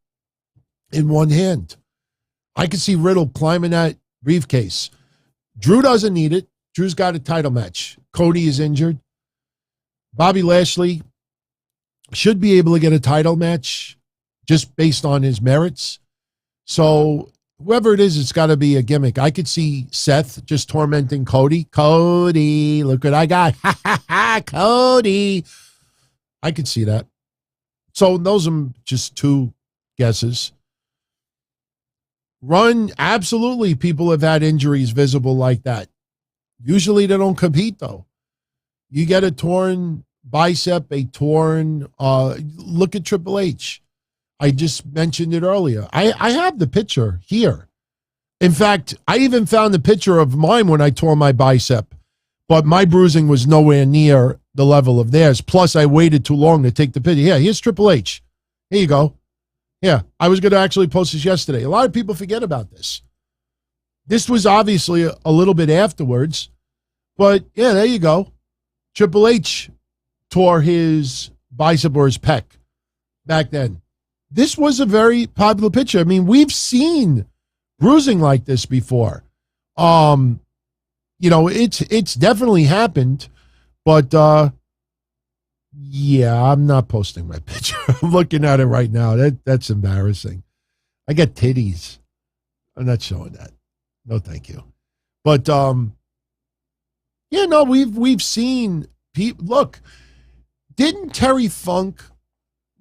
in one hand. I could see Riddle climbing that briefcase. Drew doesn't need it. Drew's got a title match. Cody is injured. Bobby Lashley should be able to get a title match just based on his merits. So whoever it is, it's got to be a gimmick. I could see Seth just tormenting Cody. Cody, look what I got. Ha, ha, ha, Cody. I could see that. So those are just two guesses. Run, absolutely, people have had injuries visible like that. Usually they don't compete, though. You get a torn bicep, a torn, look at Triple H. I just mentioned it earlier. I have the picture here. In fact, I even found the picture of mine when I tore my bicep, but my bruising was nowhere near the level of theirs. Plus, I waited too long to take the picture. Yeah, here's Triple H. Here you go. Yeah, I was going to actually post this yesterday. A lot of people forget about this. This was obviously a little bit afterwards, but yeah, there you go. Triple H tore his bicep or his pec back then. This was a very popular picture. I mean, we've seen bruising like this before. You know, it's definitely happened, but yeah, I'm not posting my picture. I'm looking at it right now. That's embarrassing. I got titties. I'm not showing that. No, thank you. But yeah, no, we've seen people. Look, didn't Terry Funk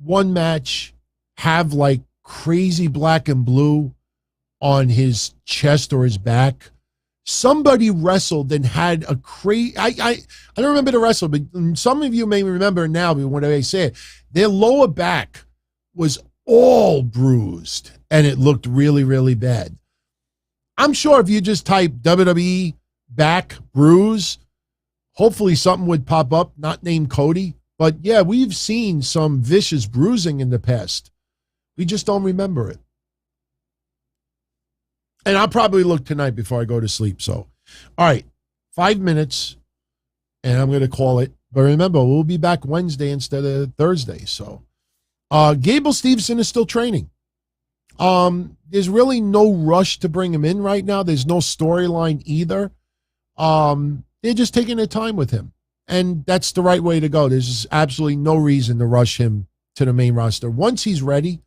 one match have like crazy black and blue on his chest or his back? Somebody wrestled and had a crazy. I don't remember the wrestle, but some of you may remember now when I say it. Their lower back was all bruised and it looked really, really bad. I'm sure if you just type WWE back bruise, hopefully something would pop up, not named Cody. But yeah, we've seen some vicious bruising in the past. We just don't remember it. And I'll probably look tonight before I go to sleep. So, all right, 5 minutes, and I'm going to call it. But remember, we'll be back Wednesday instead of Thursday. So, Gable Steveson is still training. There's really no rush to bring him in right now. There's no storyline either. They're just taking their time with him. And that's the right way to go. There's absolutely no reason to rush him to the main roster. Once he's ready,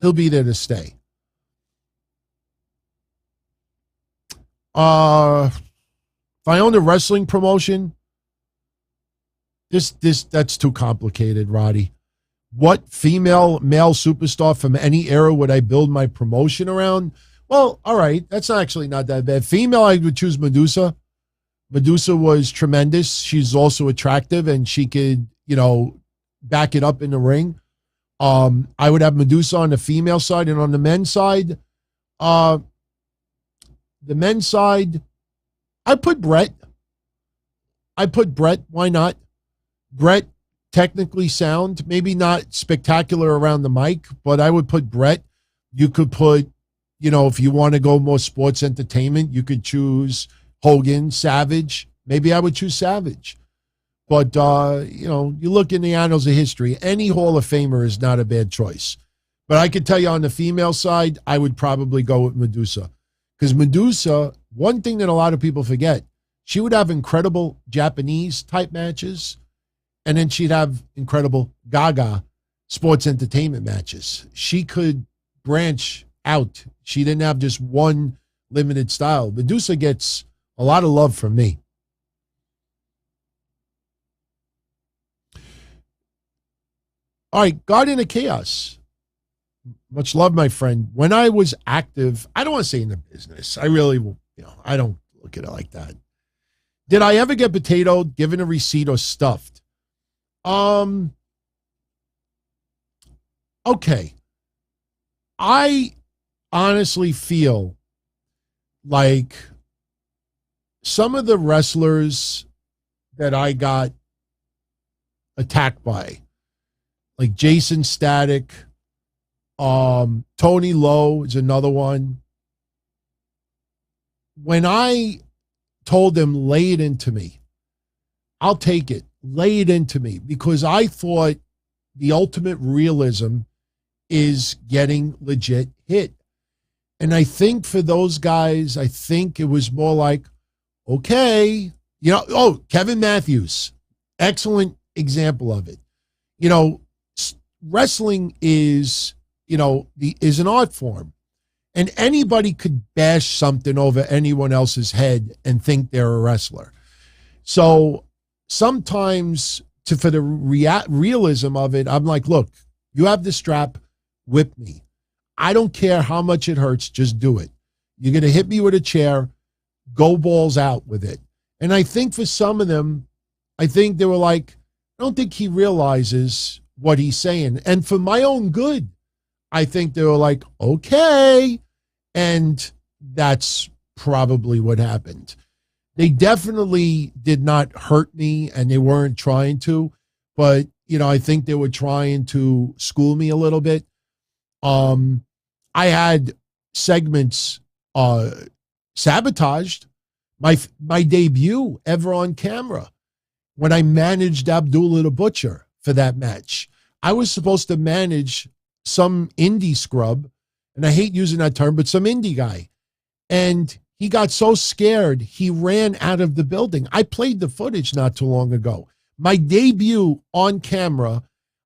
he'll be there to stay. If I owned a wrestling promotion, that's too complicated, Roddy. What female, male superstar from any era would I build my promotion around? Well, all right, that's actually not that bad. Female, I would choose Medusa. Medusa was tremendous. She's also attractive, and she could, back it up in the ring. I would have Medusa on the female side, and on the men's side, I put Brett. Why not? Brett, technically sound, maybe not spectacular around the mic, but I would put Brett. You could put, if you want to go more sports entertainment, you could choose Hogan, Savage. Maybe I would choose Savage. But, you look in the annals of history, any Hall of Famer is not a bad choice. But I could tell you on the female side, I would probably go with Medusa. Because Medusa, one thing that a lot of people forget, she would have incredible Japanese type matches, and then she'd have incredible Gaga sports entertainment matches. She could branch out. She didn't have just one limited style. Medusa gets a lot of love from me. All right, Guardian of Chaos. Much love, my friend. When I was active, I don't want to say in the business. I really, I don't look at it like that. Did I ever get potatoed, given a receipt, or stuffed? Okay. I honestly feel like some of the wrestlers that I got attacked by, like Jason Static, Tony Lowe is another one. When I told them, lay it into me, I'll take it, lay it into me, because I thought the ultimate realism is getting legit hit. And I think for those guys, I think it was more like, okay, Kevin Matthews, excellent example of it. Wrestling is, is an art form, and anybody could bash something over anyone else's head and think they're a wrestler. So sometimes for the realism of it, I'm like, look, you have the strap, whip me. I don't care how much it hurts, just do it. You're going to hit me with a chair, go balls out with it. And I think for some of them, I think they were like, I don't think he realizes what he's saying. And for my own good, I think they were like, okay. And that's probably what happened. They definitely did not hurt me, and they weren't trying to, but, I think they were trying to school me a little bit. I had segments sabotaged. My debut ever on camera, when I managed Abdullah the Butcher for that match. I was supposed to manage some indie scrub, and I hate using that term, but some indie guy. And he got so scared, he ran out of the building. I played the footage not too long ago. My debut on camera,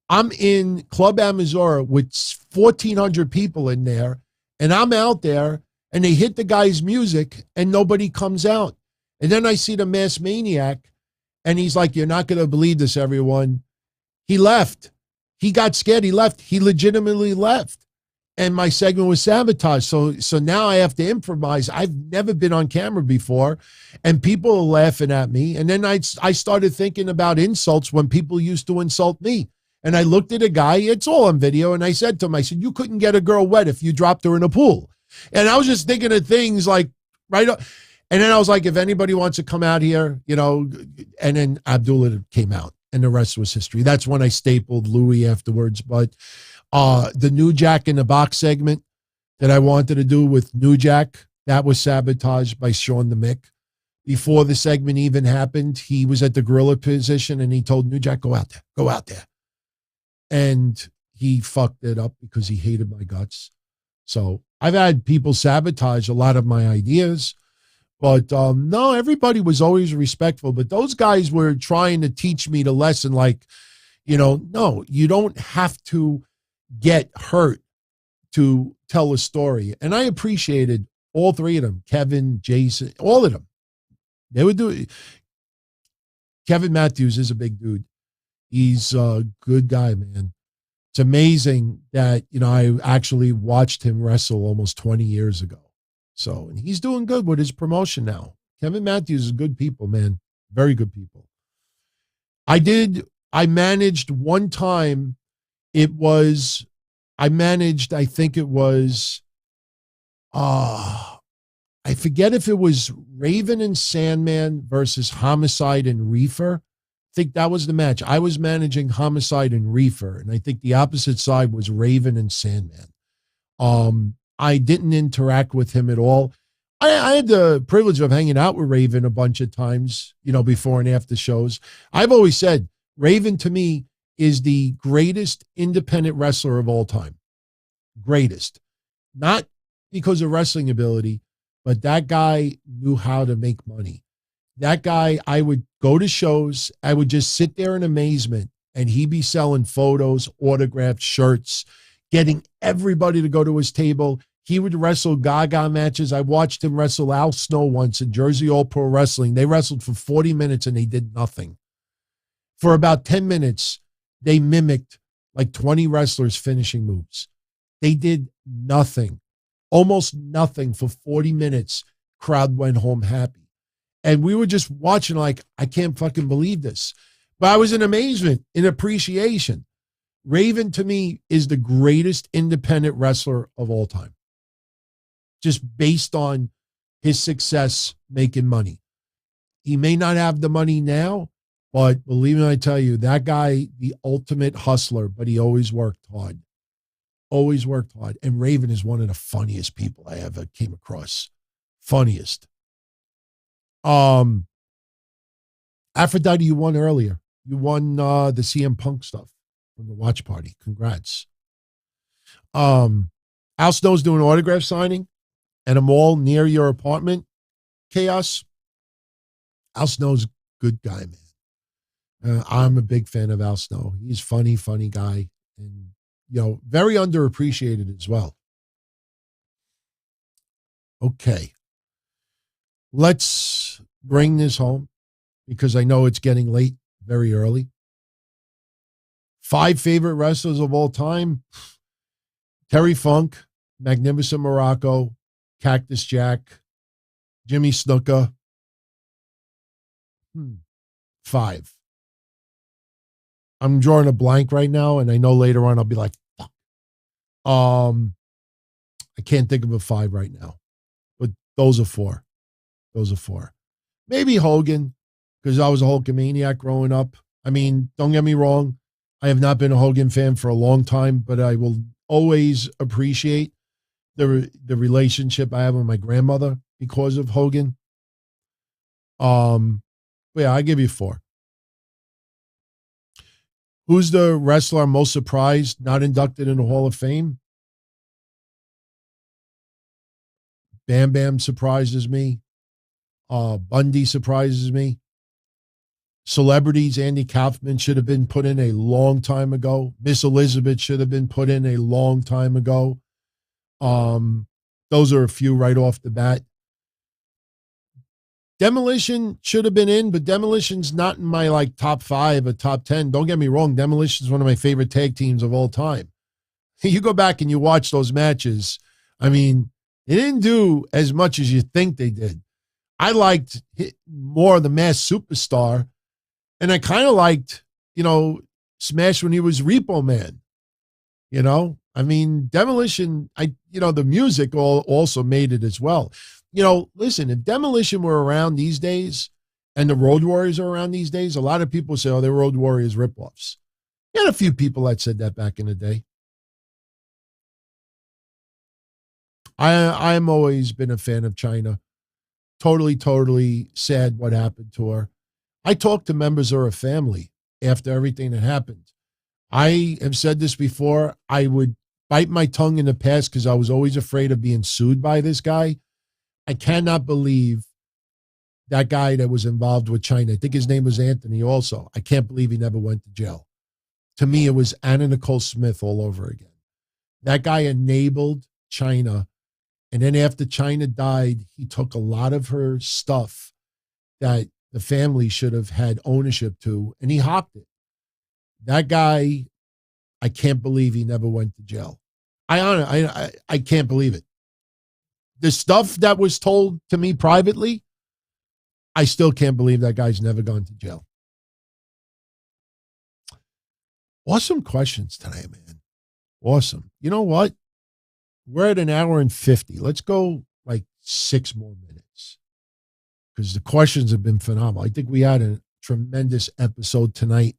I'm in Club Amazura with 1,400 people in there, and I'm out there, and they hit the guy's music, and nobody comes out. And then I see the Masked Maniac, and he's like, you're not going to believe this, everyone. He left. He got scared. He left. He legitimately left. And my segment was sabotaged. So now I have to improvise. I've never been on camera before, and people are laughing at me. And then I started thinking about insults when people used to insult me. And I looked at a guy, it's all on video, and I said to him, I said, you couldn't get a girl wet if you dropped her in a pool. And I was just thinking of things like, right up. And then I was like, if anybody wants to come out here, and then Abdullah came out, and the rest was history. That's when I stapled Louis afterwards. But the New Jack in the Box segment that I wanted to do with New Jack, that was sabotaged by Sean the Mick. Before the segment even happened, he was at the gorilla position, and he told New Jack, go out there. And he fucked it up because he hated my guts. So I've had people sabotage a lot of my ideas. But no, everybody was always respectful. But those guys were trying to teach me the lesson, like, no, you don't have to get hurt to tell a story. And I appreciated all three of them, Kevin, Jason, all of them. They would do it. Kevin Matthews is a big dude. He's a good guy, man. It's amazing that, I actually watched him wrestle almost 20 years ago. So, and he's doing good with his promotion now. Kevin Matthews is good people, man. Very good people. I managed one time. I forget if it was Raven and Sandman versus Homicide and Reefer. I think that was the match. I was managing Homicide and Reefer, and I think the opposite side was Raven and Sandman. I didn't interact with him at all. I had the privilege of hanging out with Raven a bunch of times, before and after shows. I've always said Raven to me is the greatest independent wrestler of all time. Greatest. Not because of wrestling ability, but that guy knew how to make money. That guy, I would go to shows, I would just sit there in amazement, and he'd be selling photos, autographed shirts, getting everybody to go to his table. He would wrestle Gaga matches. I watched him wrestle Al Snow once in Jersey All Pro Wrestling. They wrestled for 40 minutes and they did nothing. For about 10 minutes, they mimicked like 20 wrestlers' finishing moves. They did nothing, almost nothing for 40 minutes. Crowd went home happy. And we were just watching like, I can't fucking believe this. But I was in amazement, in appreciation. Raven to me is the greatest independent wrestler of all time. Just based on his success making money. He may not have the money now, but believe me, I tell you, that guy, the ultimate hustler, but he always worked hard. Always worked hard. And Raven is one of the funniest people I ever came across. Funniest. Aphrodite, you won earlier. You won the CM Punk stuff from the watch party. Congrats. Al Snow's doing autograph signing at a mall near your apartment. Chaos. Al Snow's a good guy, man. I'm a big fan of Al Snow. He's funny guy. And, very underappreciated as well. Okay. Let's bring this home because I know it's getting late, very early. 5 favorite wrestlers of all time. Terry Funk, Magnificent Morocco, Cactus Jack, Jimmy Snuka. 5. I'm drawing a blank right now, and I know later on I'll be like, fuck. I can't think of a 5 right now, but those are 4. Those are 4. Maybe Hogan, because I was a Hulkamaniac growing up. I mean, don't get me wrong. I have not been a Hogan fan for a long time, but I will always appreciate the relationship I have with my grandmother because of Hogan. But yeah, I give you 4. Who's the wrestler I'm most surprised not inducted in the Hall of Fame? Bam Bam surprises me. Bundy surprises me. Celebrities, Andy Kaufman should have been put in a long time ago. Miss Elizabeth should have been put in a long time ago. Those are a few right off the bat. Demolition should have been in, but Demolition's not in my top 5 or top 10. Don't get me wrong. Demolition's one of my favorite tag teams of all time. You go back and you watch those matches. I mean, they didn't do as much as you think they did. I liked more of the Masked Superstar, and I kind of liked, Smash when he was Repo Man. I mean, Demolition, the music also made it as well. Listen, if Demolition were around these days and the Road Warriors are around these days, a lot of people say, oh, they're Road Warriors ripoffs. You had a few people that said that back in the day. I'm always been a fan of Chyna. Totally sad what happened to her. I talked to members of her family after everything that happened. I have said this before. I would bite my tongue in the past because I was always afraid of being sued by this guy. I cannot believe that guy that was involved with Chyna. I think his name was Anthony also. I can't believe he never went to jail. To me, it was Anna Nicole Smith all over again. That guy enabled Chyna. And then after Chyna died, he took a lot of her stuff that the family should have had ownership to, and he hopped it. That guy, I can't believe he never went to jail. I can't believe it. The stuff that was told to me privately, I still can't believe that guy's never gone to jail. Awesome questions today, man. Awesome. You know what? We're at 1 hour and 50. Let's go 6 more minutes because the questions have been phenomenal. I think we had a tremendous episode tonight,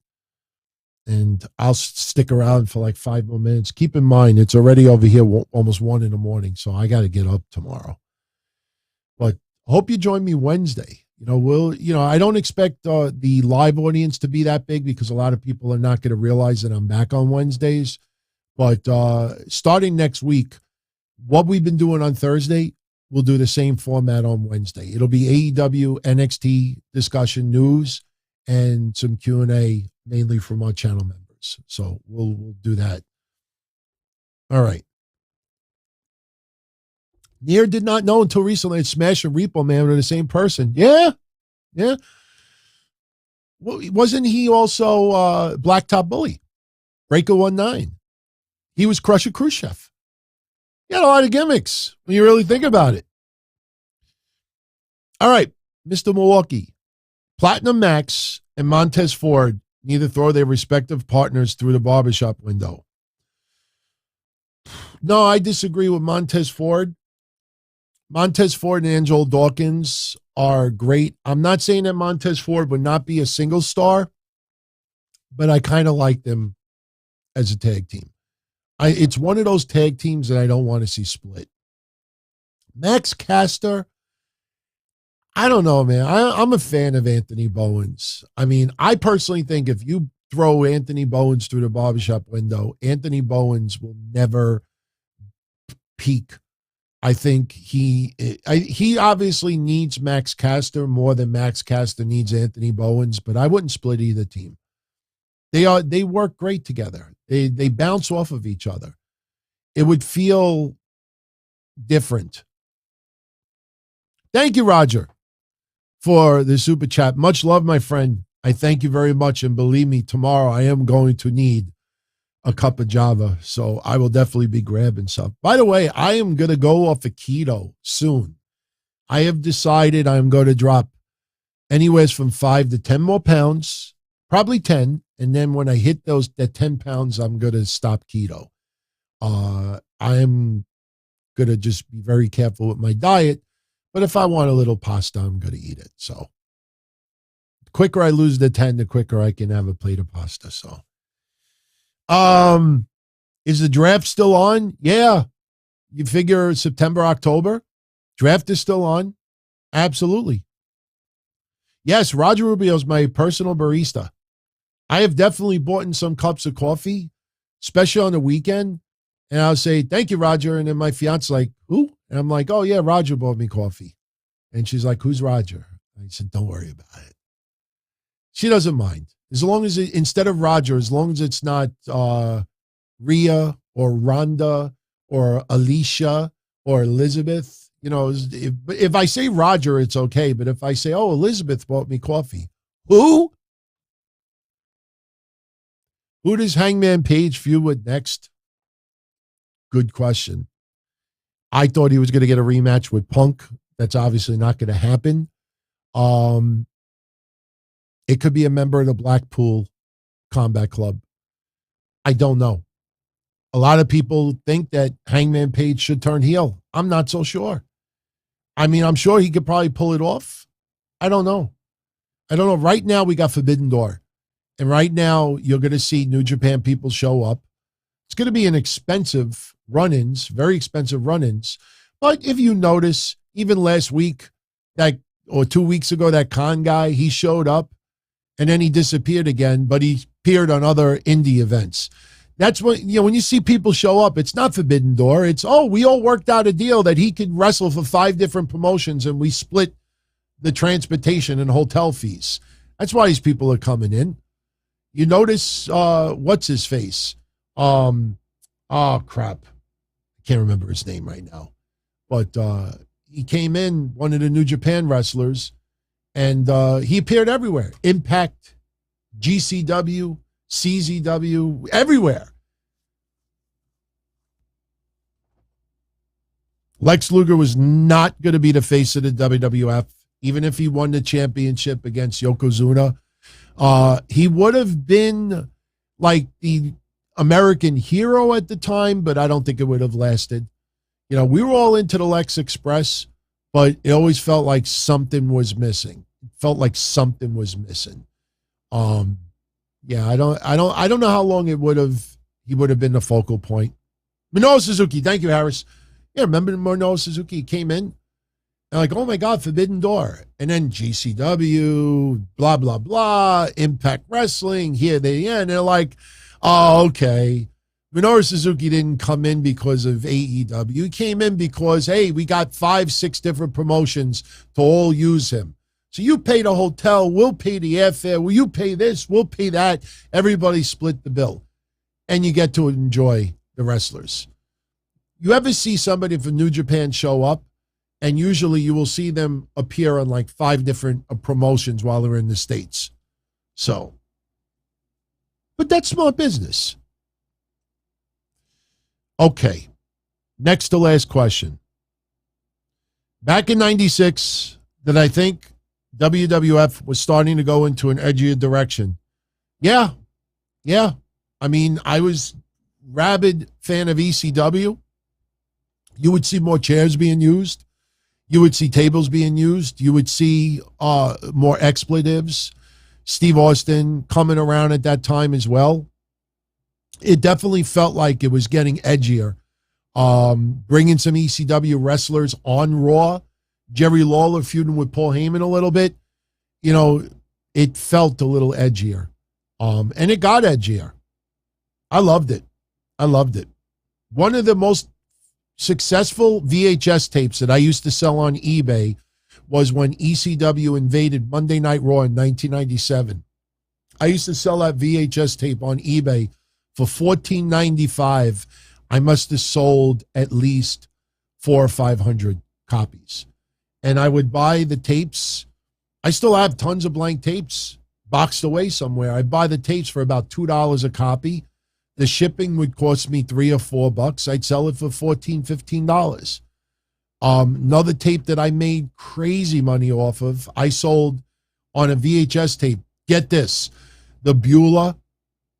and I'll stick around for 5 more minutes. Keep in mind, it's already over here almost 1 in the morning, so I got to get up tomorrow. But I hope you join me Wednesday. I don't expect the live audience to be that big because a lot of people are not going to realize that I'm back on Wednesdays. But starting next week, what we've been doing on Thursday, we'll do the same format on Wednesday. It'll be AEW, NXT discussion, news, and some Q&A, mainly from our channel members. So we'll do that. All right. Near did not know until recently that Smash and Repo Man were the same person. Yeah. Well, wasn't he also Blacktop Bully? Breaker 19. He was Crusher Khrushchev. He had a lot of gimmicks when you really think about it. All right, Mr. Milwaukee. Platinum Max and Montez Ford neither throw their respective partners through the barbershop window. No, I disagree with Montez Ford. Montez Ford and Angelo Dawkins are great. I'm not saying that Montez Ford would not be a single star, but I kind of like them as a tag team. It's one of those tag teams that I don't want to see split. Max Caster, I don't know, man. I'm a fan of Anthony Bowens. I mean, I personally think if you throw Anthony Bowens through the barbershop window, Anthony Bowens will never peak. I think he obviously needs Max Caster more than Max Caster needs Anthony Bowens, but I wouldn't split either team. They work great together. They bounce off of each other. It would feel different. Thank you, Roger, for the super chat. Much love, my friend. I thank you very much, and believe me, tomorrow I am going to need a cup of Java, so I will definitely be grabbing some. By the way, I am going to go off of keto soon. I have decided I'm going to drop anywhere from 5 to 10 more pounds, probably 10, and then when I hit that 10 pounds, I'm going to stop keto. I am going to just be very careful with my diet, but if I want a little pasta, I'm going to eat it. So the quicker I lose the 10, the quicker I can have a plate of pasta. So is the draft still on? Yeah. You figure September, October, draft is still on. Absolutely. Yes. Roger Rubio's my personal barista. I have definitely bought in some cups of coffee, especially on the weekend. And I'll say, thank you, Roger. And then my fiance's like, who? And I'm like, oh yeah, Roger bought me coffee. And she's like, who's Roger? I said, don't worry about it. She doesn't mind. As long as instead of Roger, as long as it's not Rhea or Rhonda or Alicia or Elizabeth, if I say Roger, it's okay. But if I say, oh, Elizabeth bought me coffee, who? Who does Hangman Page feud with next? Good question. I thought he was going to get a rematch with Punk. That's obviously not going to happen. It could be a member of the Blackpool Combat Club. I don't know. A lot of people think that Hangman Page should turn heel. I'm not so sure. I mean, I'm sure he could probably pull it off. I don't know. Right now, we got Forbidden Door. And right now, you're going to see New Japan people show up. It's going to be an expensive run-ins, very expensive run-ins. But if you notice, even last week, or 2 weeks ago, that Khan guy, he showed up. And then he disappeared again, but he appeared on other indie events. That's what, when you see people show up, it's not Forbidden Door. It's, we all worked out a deal that he could wrestle for 5 different promotions and we split the transportation and hotel fees. That's why these people are coming in. You notice, what's his face? Oh, crap. I can't remember his name right now. But he came in, one of the New Japan wrestlers, and he appeared everywhere. Impact, GCW, CZW, everywhere. Lex Luger was not going to be the face of the WWF, even if he won the championship against Yokozuna. He would have been like the American hero at the time, but I don't think it would have lasted. We were all into the Lex Express, but it always felt like something was missing. It felt like something was missing. Yeah, I don't know how long he would have been the focal point. Minoru Suzuki, thank you, Harris. Yeah, remember Minoru Suzuki? He came in And like, oh my God, Forbidden Door. And then GCW, blah, blah, blah, Impact Wrestling, here they are. And they're like, oh, okay. Minoru Suzuki didn't come in because of AEW. He came in because, hey, we got 5-6 different promotions to all use him. So you pay the hotel, we'll pay the airfare, well, you pay this, we'll pay that. Everybody split the bill. And you get to enjoy the wrestlers. You ever see somebody from New Japan show up? And usually you will see them appear on like 5 different promotions while they're in the States. So, but that's smart business. Okay. Next to last question. Back in 96, did I think WWF was starting to go into an edgier direction? Yeah. I mean, I was rabid fan of ECW. You would see more chairs being used. You would see tables being used. You would see more expletives. Steve Austin coming around at that time as well. It definitely felt like it was getting edgier. Bringing some ECW wrestlers on Raw. Jerry Lawler feuding with Paul Heyman a little bit. You know, it felt a little edgier. And it got edgier. I loved it. One of the most successful VHS tapes that I used to sell on eBay was when ECW invaded Monday Night Raw in 1997. I used to sell that VHS tape on eBay for $14.95. I must have sold at least 400 or 500 copies. And I would buy the tapes. I still have tons of blank tapes boxed away somewhere. I'd buy the tapes for about $2 a copy. The shipping would cost me $3 or $4. I'd sell it for $14, $15. Another tape that I made crazy money off of, I sold on a VHS tape. Get this, the Beulah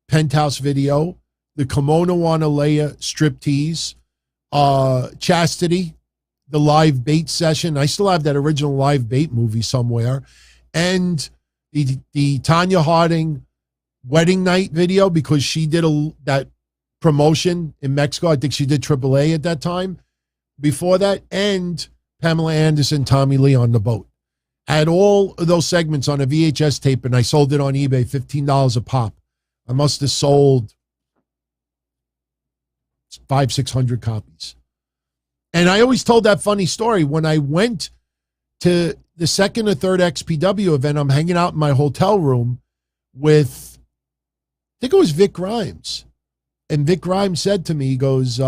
Penthouse video, the Kimono Wanalea striptease, Chastity, the live bait session. I still have that original live bait movie somewhere. And the Tanya Harding wedding night video, because she did that promotion in Mexico. I think she did AAA at that time. Before that, and Pamela Anderson, Tommy Lee on the boat. I had all of those segments on a VHS tape, and I sold it on eBay, $15 a pop. I must have sold 500-600 copies. And I always told that funny story. When I went to the second or third XPW event, I'm hanging out in my hotel room with, I think it was Vic Grimes. And Vic Grimes said to me, he goes,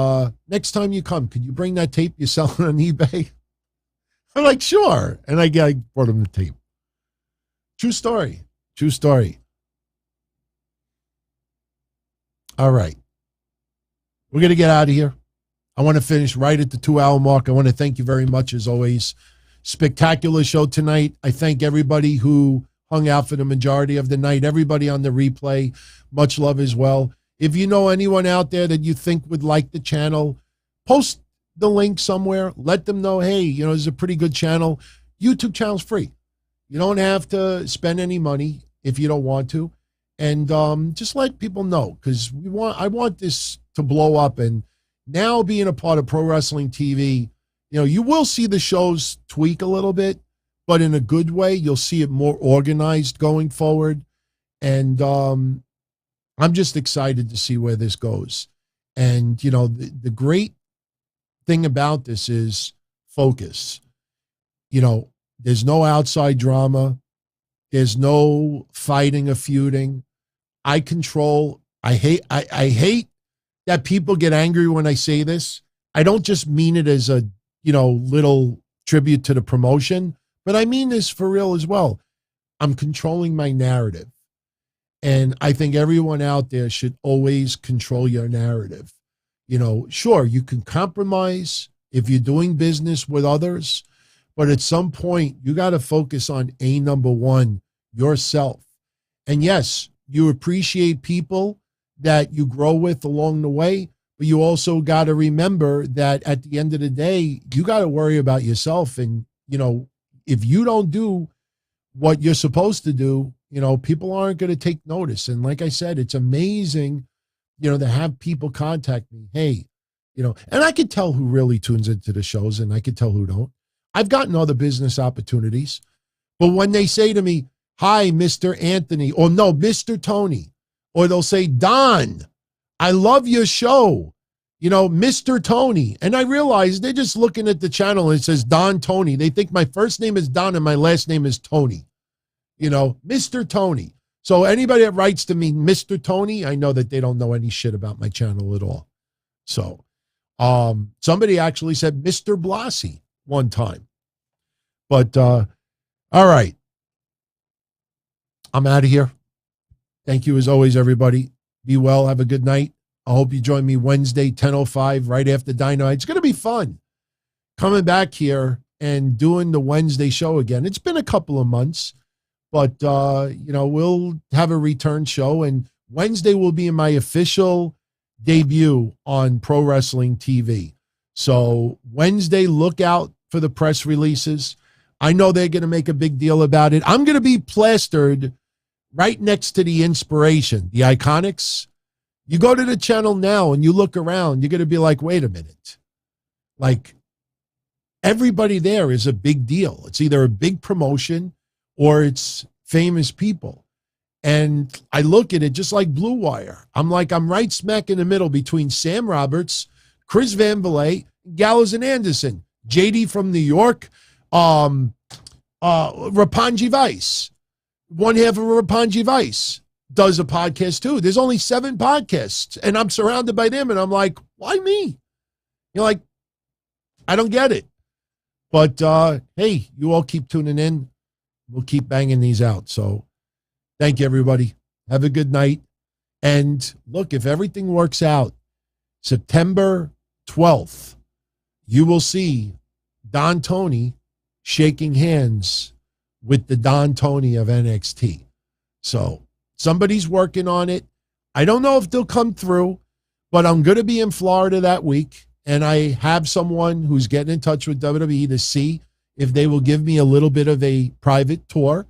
next time you come, could you bring that tape you're selling on eBay? I'm like, sure. And I brought him the tape. True story. All right. We're going to get out of here. I want to finish right at the 2-hour mark. I want to thank you very much, as always. Spectacular show tonight. I thank everybody who hung out for the majority of the night. Everybody on the replay, much love as well. If you know anyone out there that you think would like the channel, post the link somewhere. Let them know, hey, you know, it's a pretty good channel. YouTube channel's free. You don't have to spend any money if you don't want to. And just let people know, because I want this to blow up. And now being a part of Pro Wrestling TV, you know, you will see the shows tweak a little bit, but in a good way. You'll see it more organized going forward. And I'm just excited to see where this goes. And, you know, the great thing about this is focus. You know, there's no outside drama. There's no fighting or feuding. I hate that people get angry when I say this. I don't just mean it as a, you know, little tribute to the promotion, but I mean this for real as well. I'm controlling my narrative. And I think everyone out there should always control your narrative. You know, sure, you can compromise if you're doing business with others, but at some point you got to focus on number one, yourself. And yes, you appreciate people that you grow with along the way, but you also got to remember that at the end of the day, you got to worry about yourself. And, you know, if you don't do what you're supposed to do, you know, people aren't going to take notice. And like I said, it's amazing, you know, to have people contact me. Hey, you know, and I could tell who really tunes into the shows and I could tell who don't. I've gotten other business opportunities. But when they say to me, hi, Mr. Anthony, or no, Mr. Tony, or they'll say, Don, I love your show, Mr. Tony. And I realize they're just looking at the channel and it says Don Tony. They think my first name is Don and my last name is Tony, Mr. Tony. So anybody that writes to me, Mr. Tony, I know that they don't know any shit about my channel at all. So somebody actually said Mr. Blassie one time. But all right. I'm out of here. Thank you as always, everybody. Be well. Have a good night. I hope you join me Wednesday, 10:05, right after Dynamite. It's going to be fun coming back here and doing the Wednesday show again. It's been a couple of months, but, we'll have a return show. And Wednesday will be my official debut on Pro Wrestling TV. So Wednesday, look out for the press releases. I know they're going to make a big deal about it. I'm going to be plastered right next to the inspiration, the Iconics. You go to the channel now and you look around, you're going to be like, wait a minute. Like, everybody there is a big deal. It's either a big promotion or it's famous people. And I look at it just like Blue Wire. I'm right smack in the middle between Sam Roberts, Chris Van Vliet, Gallows and Anderson, JD from New York, Roppongi Vice. One half of Roppongi Vice does a podcast too. There's only 7 podcasts and I'm surrounded by them and I'm like, why me? I don't get it. But hey, you all keep tuning in. We'll keep banging these out. So thank you, everybody. Have a good night. And look, if everything works out, September 12th, you will see Don Tony shaking hands with the Don Tony of NXT. So somebody's working on it. I don't know if they'll come through, but I'm going to be in Florida that week, and I have someone who's getting in touch with WWE to see if they will give me a little bit of a private tour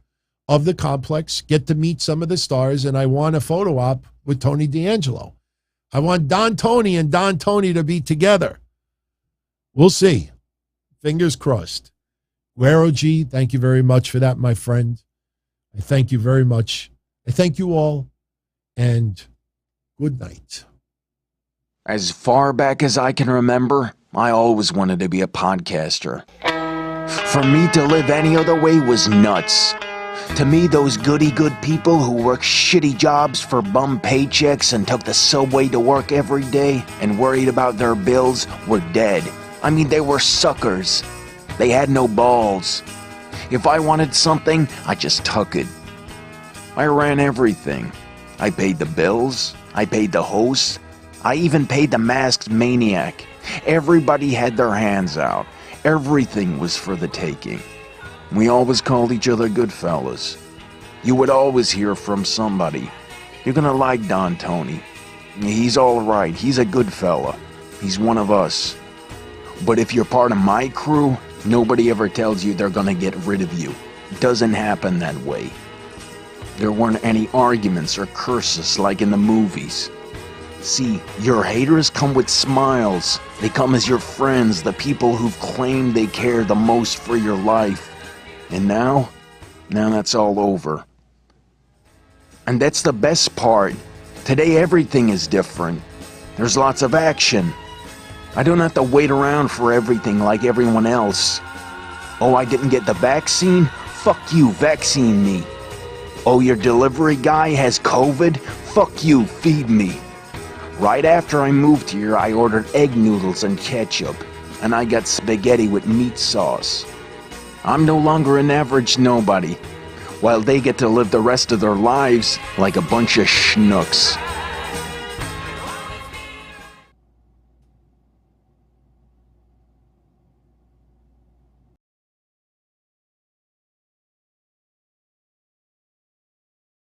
of the complex, get to meet some of the stars, and I want a photo op with Tony D'Angelo. I want Don Tony and Don Tony to be together. We'll see. Fingers crossed. Guerrero G, thank you very much for that, my friend. I thank you very much. I thank you all, and good night. As far back as I can remember, I always wanted to be a podcaster. For me to live any other way was nuts. To me, those goody-good people who worked shitty jobs for bum paychecks and took the subway to work every day and worried about their bills were dead. I mean, they were suckers. They had no balls. If I wanted something, I just took it. I ran everything. I paid the bills. I paid the host. I even paid the masked maniac. Everybody had their hands out. Everything was for the taking. We always called each other good fellas. You would always hear from somebody. You're gonna like Don Tony. He's all right. He's a good fella. He's one of us. But if you're part of my crew, nobody ever tells you they're gonna get rid of you. It doesn't happen that way. There weren't any arguments or curses like in the movies. See, your haters come with smiles. They come as your friends, the people who've claimed they care the most for your life. And now that's all over. And that's the best part. Today everything is different. There's lots of action. I don't have to wait around for everything like everyone else. Oh, I didn't get the vaccine? Fuck you, vaccine me. Oh, your delivery guy has COVID? Fuck you, feed me. Right after I moved here, I ordered egg noodles and ketchup, and I got spaghetti with meat sauce. I'm no longer an average nobody, while they get to live the rest of their lives like a bunch of schnooks.